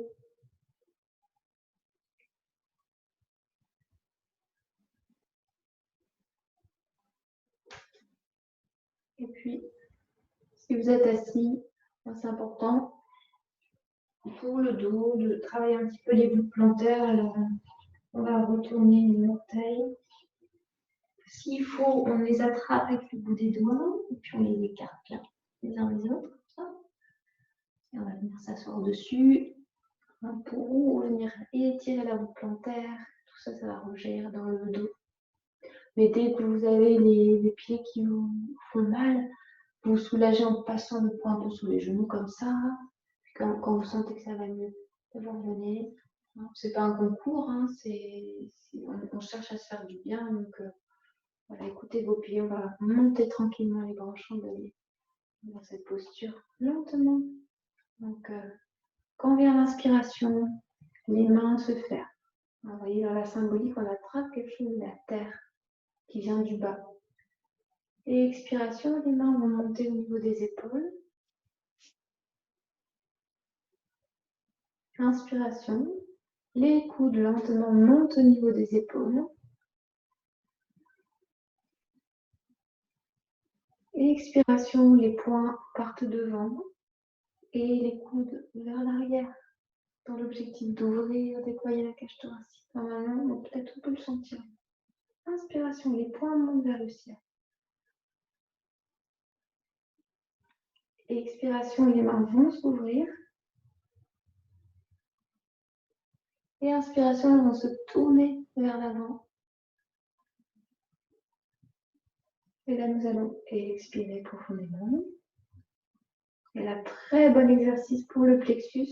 Et puis, si vous êtes assis, c'est important pour le dos de travailler un petit peu les bouts plantaires. Alors, on va retourner les orteils. S'il faut, on les attrape avec le bout des doigts et puis on les écarte bien les uns les autres, comme ça. Et on va venir s'asseoir dessus. Pour venir étirer la bout plantaire. Tout ça, ça va rougir dans le dos. Mais dès que vous avez les pieds qui vous font mal, vous soulagez en passant le poing un peu sous les genoux comme ça. Quand vous sentez que ça va mieux, vous revenez. C'est pas un concours, hein, on cherche à se faire du bien. Donc voilà, écoutez vos pieds, on va monter tranquillement les grands chandeliers dans cette posture lentement. Donc quand vient l'inspiration, les mains se ferment. Vous voyez dans la symbolique, on attrape quelque chose de la terre qui vient du bas. Et expiration, les mains vont monter au niveau des épaules. Inspiration, les coudes lentement montent au niveau des épaules. Et expiration, les poings partent devant et les coudes vers l'arrière. dans l'objectif d'ouvrir, déployer la cage thoracique. Normalement, peut-être on peut le sentir. Inspiration, les poings montent vers le ciel. Expiration, les mains vont s'ouvrir. Et inspiration, elles vont se tourner vers l'avant. Et là, nous allons expirer profondément. Et là, très bon exercice pour le plexus.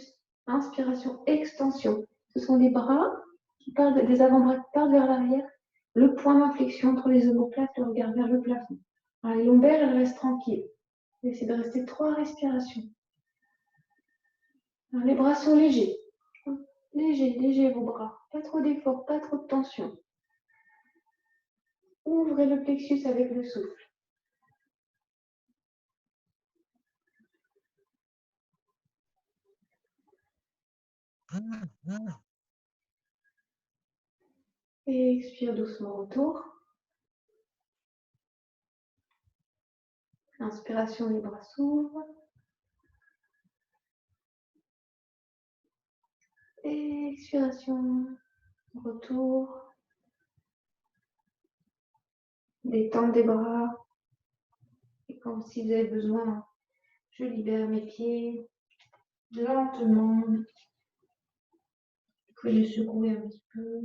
Inspiration, extension. Ce sont les bras qui partent, des avant-bras qui partent vers l'arrière. Le point d'inflexion entre les omoplates, le regard vers le plafond. Alors, les lombaires, elles restent tranquilles. Essayez de rester 3 respirations. Alors, les bras sont légers. Légers vos bras. Pas trop d'effort, pas trop de tension. Ouvrez le plexus avec le souffle. Et expire doucement autour. Inspiration, les bras s'ouvrent. Et expiration, retour. Détente des bras. Et comme si vous avez besoin, je libère mes pieds lentement. Vous pouvez les secouer un petit peu.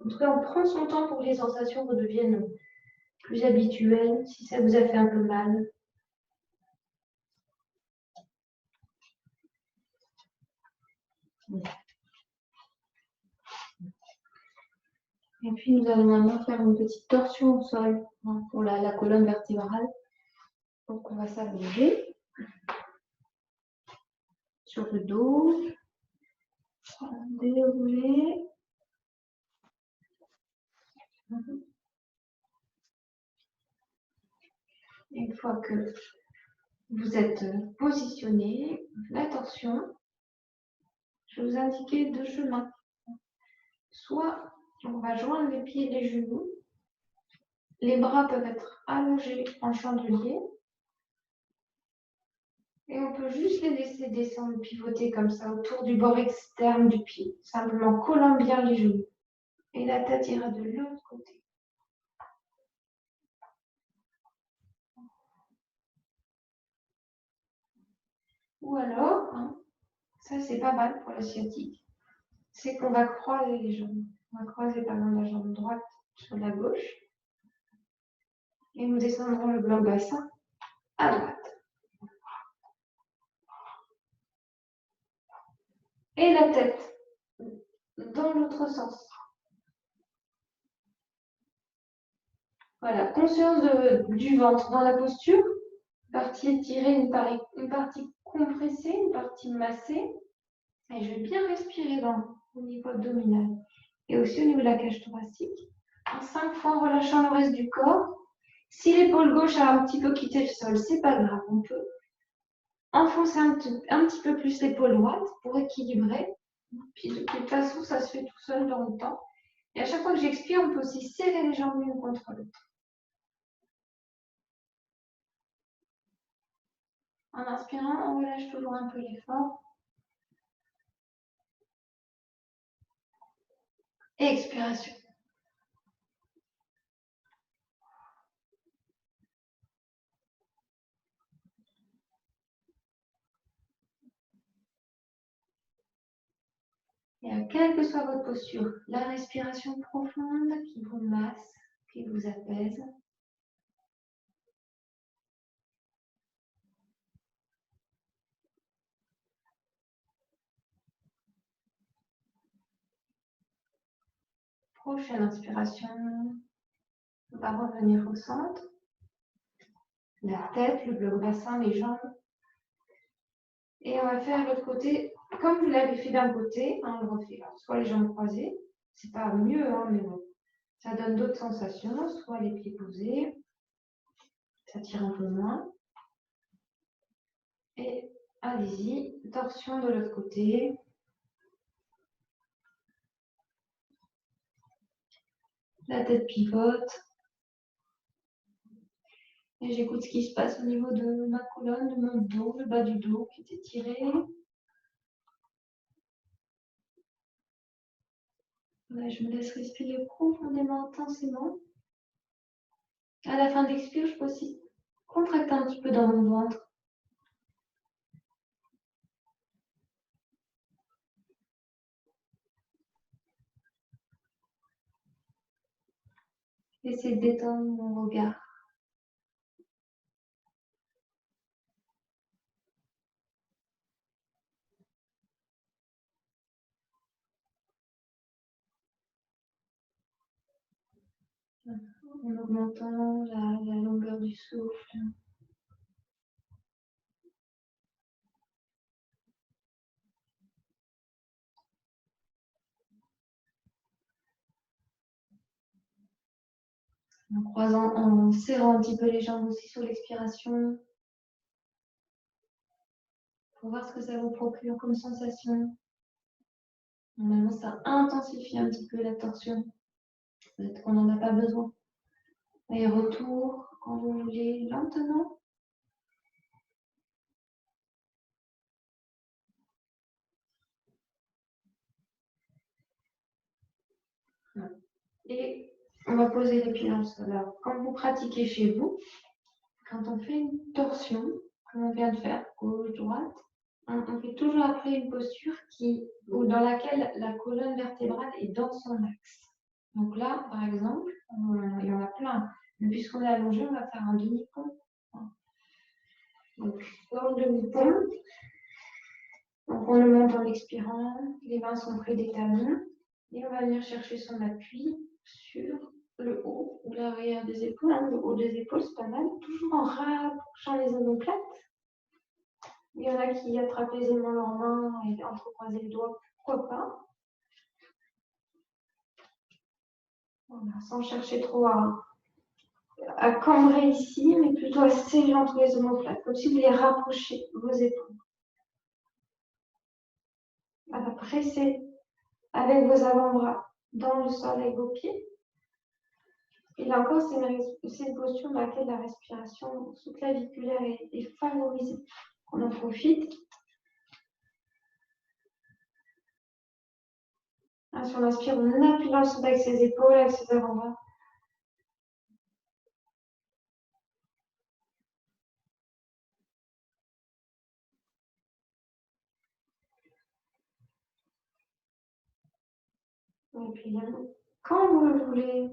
En tout cas, on prend son temps pour que les sensations redeviennent plus habituelles. Si ça vous a fait un peu mal, et puis nous allons maintenant faire une petite torsion au sol pour la colonne vertébrale. Donc on va s'allonger sur le dos, dérouler. Une fois que vous êtes positionné, la torsion, je vais vous indiquer 2 chemins. Soit on va joindre les pieds et les genoux. Les bras peuvent être allongés en chandelier. Et on peut juste les laisser descendre, pivoter comme ça autour du bord externe du pied, simplement collant bien les genoux. Et la tête ira de l'autre côté. Ou alors, ça c'est pas mal pour la sciatique, c'est qu'on va croiser les jambes. On va croiser par exemple la jambe droite sur la gauche. Et nous descendrons le bloc bassin à droite. Et la tête dans l'autre sens. Voilà, conscience du ventre dans la posture. Une partie étirée, une partie compressée, une partie massée. Et je vais bien respirer au niveau abdominal. Et aussi au niveau de la cage thoracique. En 5 fois en relâchant le reste du corps. Si l'épaule gauche a un petit peu quitté le sol, c'est pas grave. On peut enfoncer un petit peu plus l'épaule droite pour équilibrer. Puis de toute façon, ça se fait tout seul dans le temps. Et à chaque fois que j'expire, on peut aussi serrer les jambes l'une contre l'autre. En inspirant, on relâche toujours un peu l'effort. Et expiration. Et quelle que soit votre posture, la respiration profonde qui vous masse, qui vous apaise. Prochaine inspiration, on va revenir au centre. La tête, le bloc bassin, les jambes. Et on va faire l'autre côté, comme vous l'avez fait d'un côté, on le refait là. Soit les jambes croisées, c'est pas mieux, mais bon, ça donne d'autres sensations. Soit les pieds posés, ça tire un peu moins. Et allez-y, torsion de l'autre côté. La tête pivote. Et j'écoute ce qui se passe au niveau de ma colonne, de mon dos, le bas du dos qui est étiré. Voilà, je me laisse respirer profondément, intensément. À la fin de l'expire, je peux aussi contracter un petit peu dans mon ventre. Essayer de détendre mon regard. En augmentant la longueur du souffle. En serrant un petit peu les jambes aussi sur l'expiration. Pour voir ce que ça vous procure comme sensation. Normalement, ça intensifie un petit peu la torsion. Peut-être qu'on n'en a pas besoin. Et retour, quand vous voulez, lentement. Et on va poser les pieds en sol. Alors, quand vous pratiquez chez vous, quand on fait une torsion, comme on vient de faire, gauche, droite, on fait toujours après une posture dans laquelle la colonne vertébrale est dans son axe. Donc là, par exemple, il y en a plein. Mais puisqu'on est allongé, on va faire un demi-pont. Donc, dans le demi-pont, donc on le monte en expirant, les mains sont près des talons, et on va venir chercher son appui sur le haut ou l'arrière des épaules. Le haut des épaules, c'est pas mal. Toujours en rapprochant les omoplates. Il y en a qui attrapent aisément leurs mains et entrecroisent les doigts, pourquoi pas. Voilà, sans chercher trop à cambrer ici, mais plutôt à serrer entre les omoplates, comme si vous voulez rapprocher vos épaules. À presser avec vos avant-bras dans le sol avec vos pieds. Et là encore, c'est une posture dans laquelle la respiration sous-claviculaire est favorisée. On en profite. Sur l'inspire, on appuie dans le sol avec ses épaules, avec ses avant-bras. Et puis, quand vous le voulez,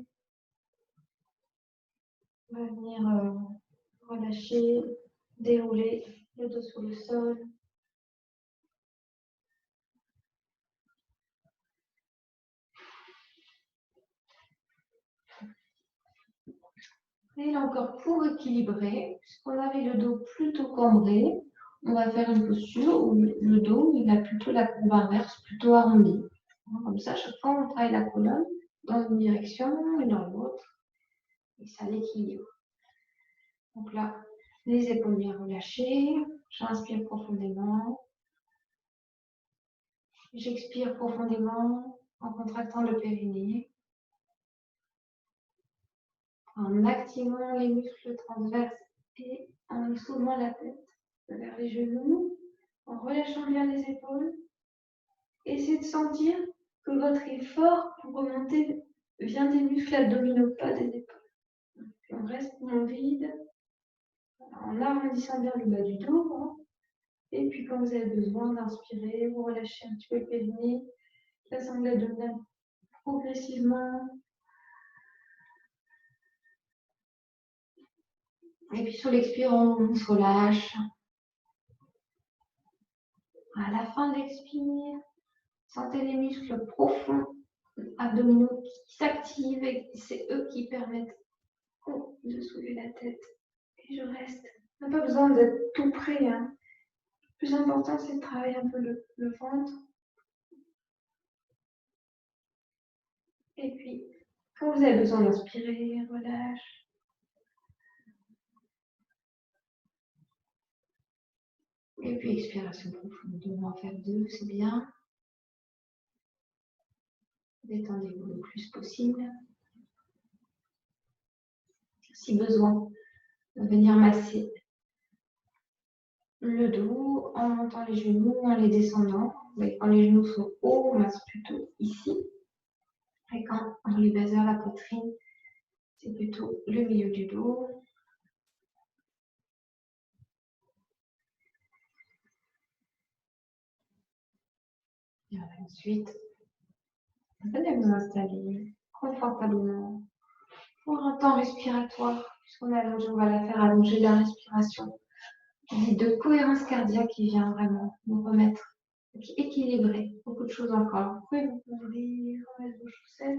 on va venir relâcher, dérouler le dos sur le sol. Et là encore, pour équilibrer, puisqu'on avait le dos plutôt cambré, on va faire une posture où le dos, il a plutôt la courbe inverse, plutôt arrondie. Comme ça, chaque fois, on travaille la colonne dans une direction et dans l'autre. Et ça l'équilibre. Donc là, les épaules bien relâchées. J'inspire profondément. J'expire profondément en contractant le périnée. En activant les muscles transverses et en soulevant la tête vers les genoux. En relâchant bien les épaules. Essayez de sentir que votre effort pour remonter vient des muscles abdominaux, pas des épaules. Puis on reste dans le vide, en arrondissant bien le bas du dos. Hein. Et puis quand vous avez besoin d'inspirer, vous relâchez un petit peu le périnée, la sangle abdominale progressivement. Et puis sur l'expire, on se relâche. À la fin de l'expire, sentez les muscles profonds abdominaux qui s'activent et c'est eux qui permettent de soulever la tête. Et je reste. On n'a pas besoin d'être tout près. Hein. Le plus important, c'est de travailler un peu le ventre. Et puis, quand vous avez besoin d'inspirer, relâche. Et puis, expiration profonde. On va en faire 2, c'est bien. Détendez-vous le plus possible. Si besoin, venir masser le dos en montant les genoux, en les descendant. Quand les genoux sont hauts, on masse plutôt ici. Et quand on les baise vers la poitrine, c'est plutôt le milieu du dos. Et voilà, ensuite, venez vous installer confortablement pour un temps respiratoire. Puisqu'on est allongé, on va la faire allonger la respiration. De cohérence cardiaque qui vient vraiment nous remettre équilibré. Beaucoup de choses encore. Vous pouvez vous ouvrir, remettre vos chaussettes.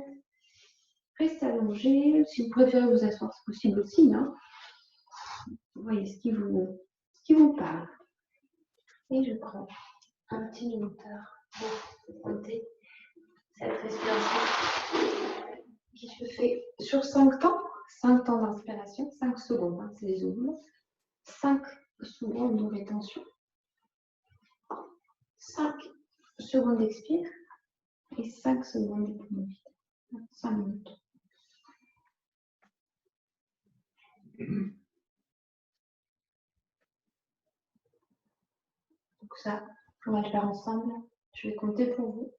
Restez allongé. Si vous préférez vous asseoir, c'est possible aussi. Hein. Vous voyez ce qui vous parle. Et je prends un petit minuteur pour compter cette respiration qui se fait sur 5 temps. 5 temps d'inspiration, 5 secondes, hein, c'est les ouvres. 5 secondes de rétention. 5 secondes d'expire et 5 secondes de poumons vides. 5 minutes. Donc ça, on va le faire ensemble. Je vais compter pour vous.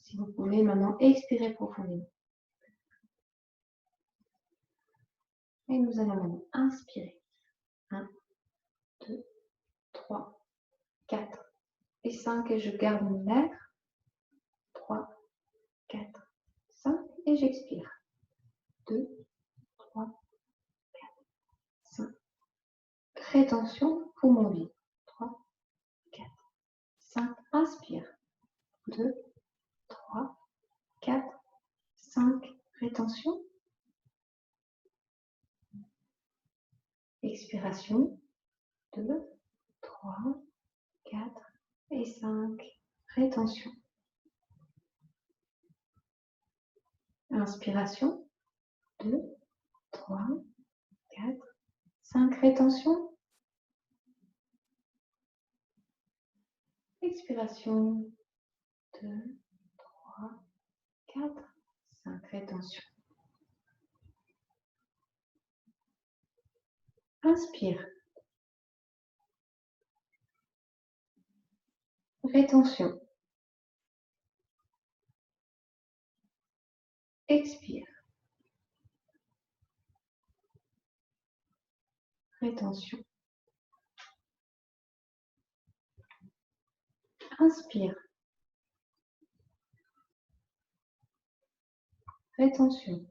Si vous pouvez maintenant expirer profondément. Et nous allons maintenant inspirer. 1, 2, 3, 4 et 5. Et je garde mon air. 3, 4, 5. Et j'expire. 2, 3, 4, 5. Rétention, poumon vide. 3, 4, 5. Inspire. 2, 3, 4, 5. Rétention. Expiration. 2, 3, 4 et 5. Rétention. Inspiration. 2, 3, 4, 5. Rétention. Expiration. 2, 3, 4, 5. Rétention. Inspire. Rétention. Expire. Rétention. Inspire. Rétention.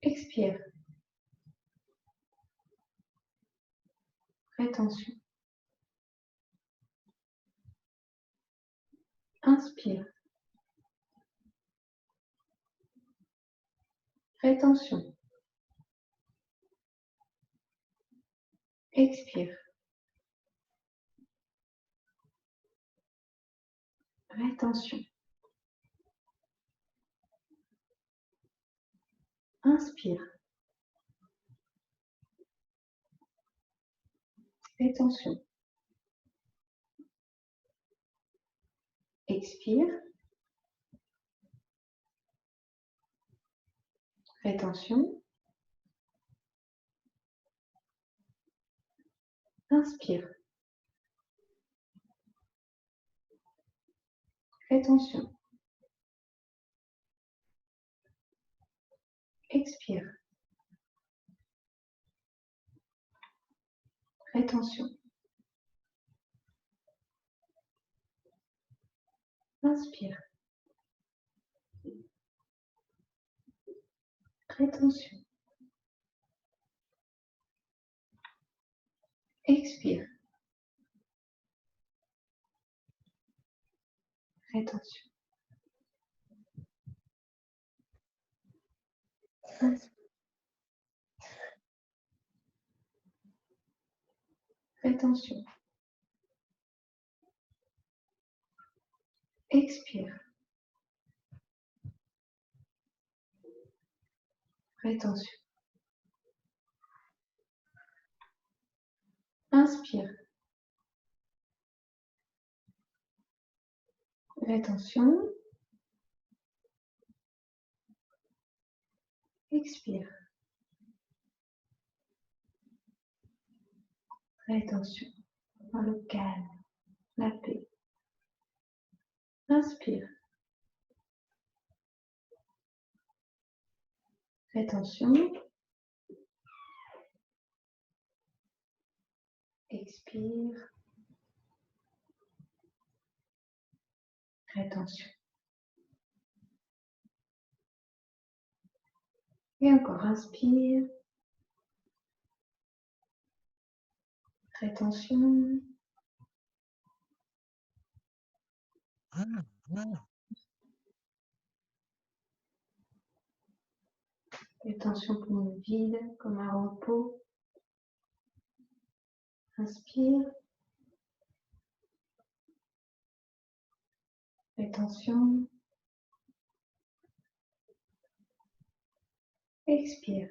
Expire. Rétention. Inspire. Rétention. Expire. Rétention. Inspire. Rétention. Expire. Rétention. Inspire. Rétention. Expire. Rétention. Inspire. Rétention. Expire. Rétention. Inspire. Rétention. Expire. Rétention. Inspire. Rétention. Expire. Rétention. Dans le calme, la paix. Inspire. Rétention. Expire. Rétention. Et encore, inspire. Rétention. Rétention poumon vide, comme un repos. Inspire. Rétention. Expire.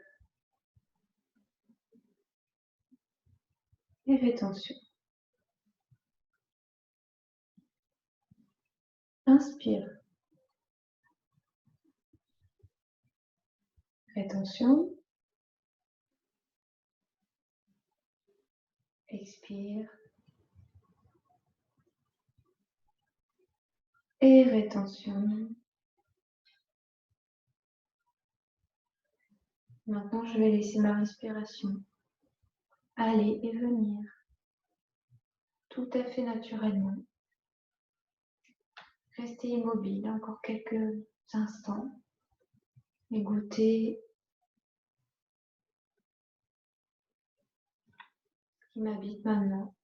Et rétention. Inspire. Rétention. Expire. Et rétention. Maintenant, je vais laisser ma respiration aller et venir tout à fait naturellement. Restez immobile encore quelques instants et goûtez ce qui m'habite maintenant.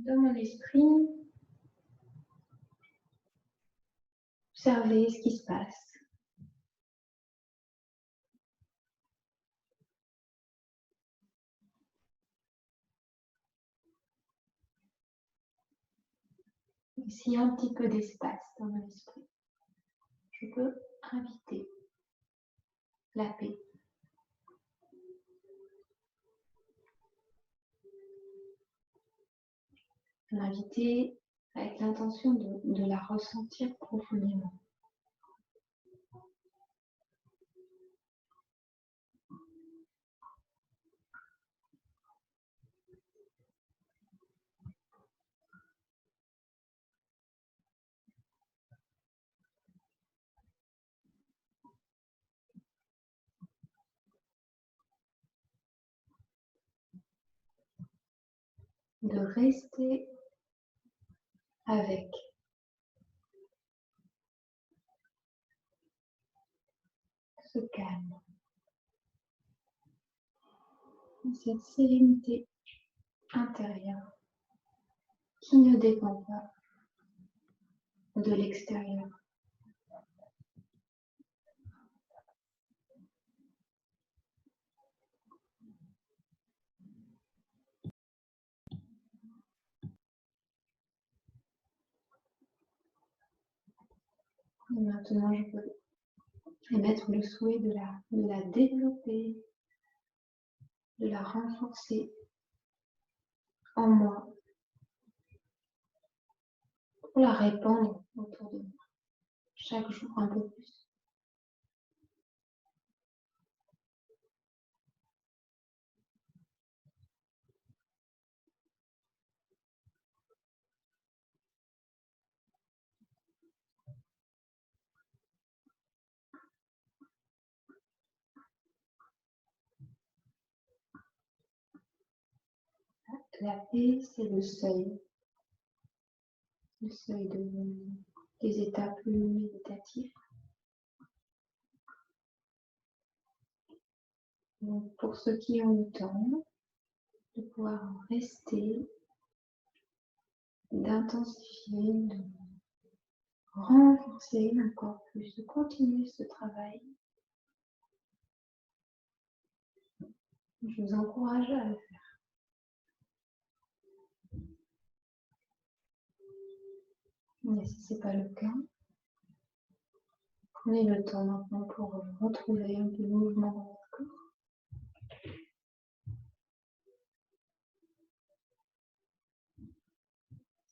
Dans mon esprit, observez ce qui se passe. Et s'il y a un petit peu d'espace dans mon esprit, je peux inviter la paix. L'inviter avec l'intention de la ressentir profondément. De rester avec ce calme, cette sérénité intérieure qui ne dépend pas de l'extérieur. Et maintenant, je peux émettre le souhait de la développer, de la renforcer en moi, pour la répandre autour de moi, chaque jour un peu plus. La paix, c'est le seuil des états plus méditatifs. Donc, pour ceux qui ont le temps, de pouvoir rester, d'intensifier, de renforcer encore plus, de continuer ce travail. Je vous encourage à le faire. Mais si ce n'est pas le cas, prenez le temps maintenant pour retrouver un peu de mouvement dans votre corps.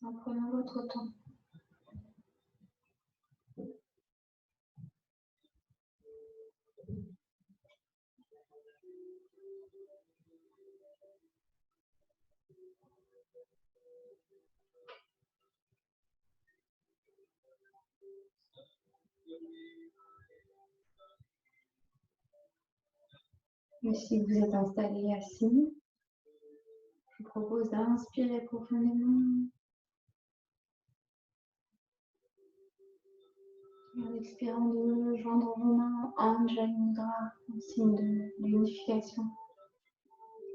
En prenant votre temps. Et si vous êtes installé assis, je vous propose d'inspirer profondément. Et en expirant, de joindre vos mains en Anjali Mudra, en signe d'unification.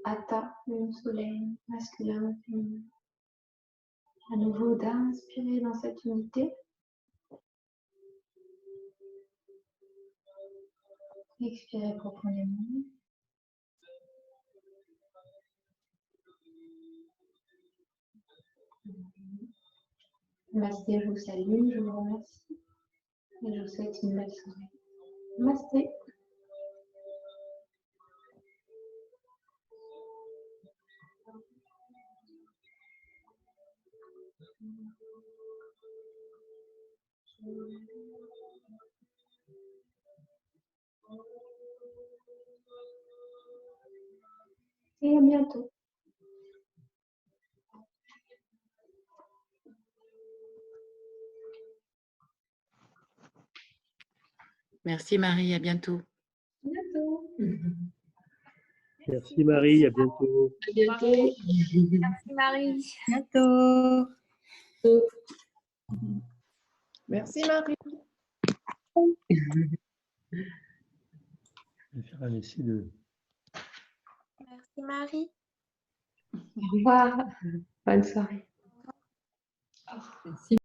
Atta, lune soleil, masculin, féminin. À nouveau, d'inspirer dans cette unité. Expirez profondément. Namasté, je vous salue, je vous remercie et je vous souhaite une belle soirée. Namasté. Et à bientôt. Merci Marie, à bientôt. À bientôt. Merci Marie, à bientôt. À bientôt. Merci Marie. Bientôt. Merci Marie. Je vais faire un essai de... Merci Marie. Au revoir. Bonne soirée. Merci.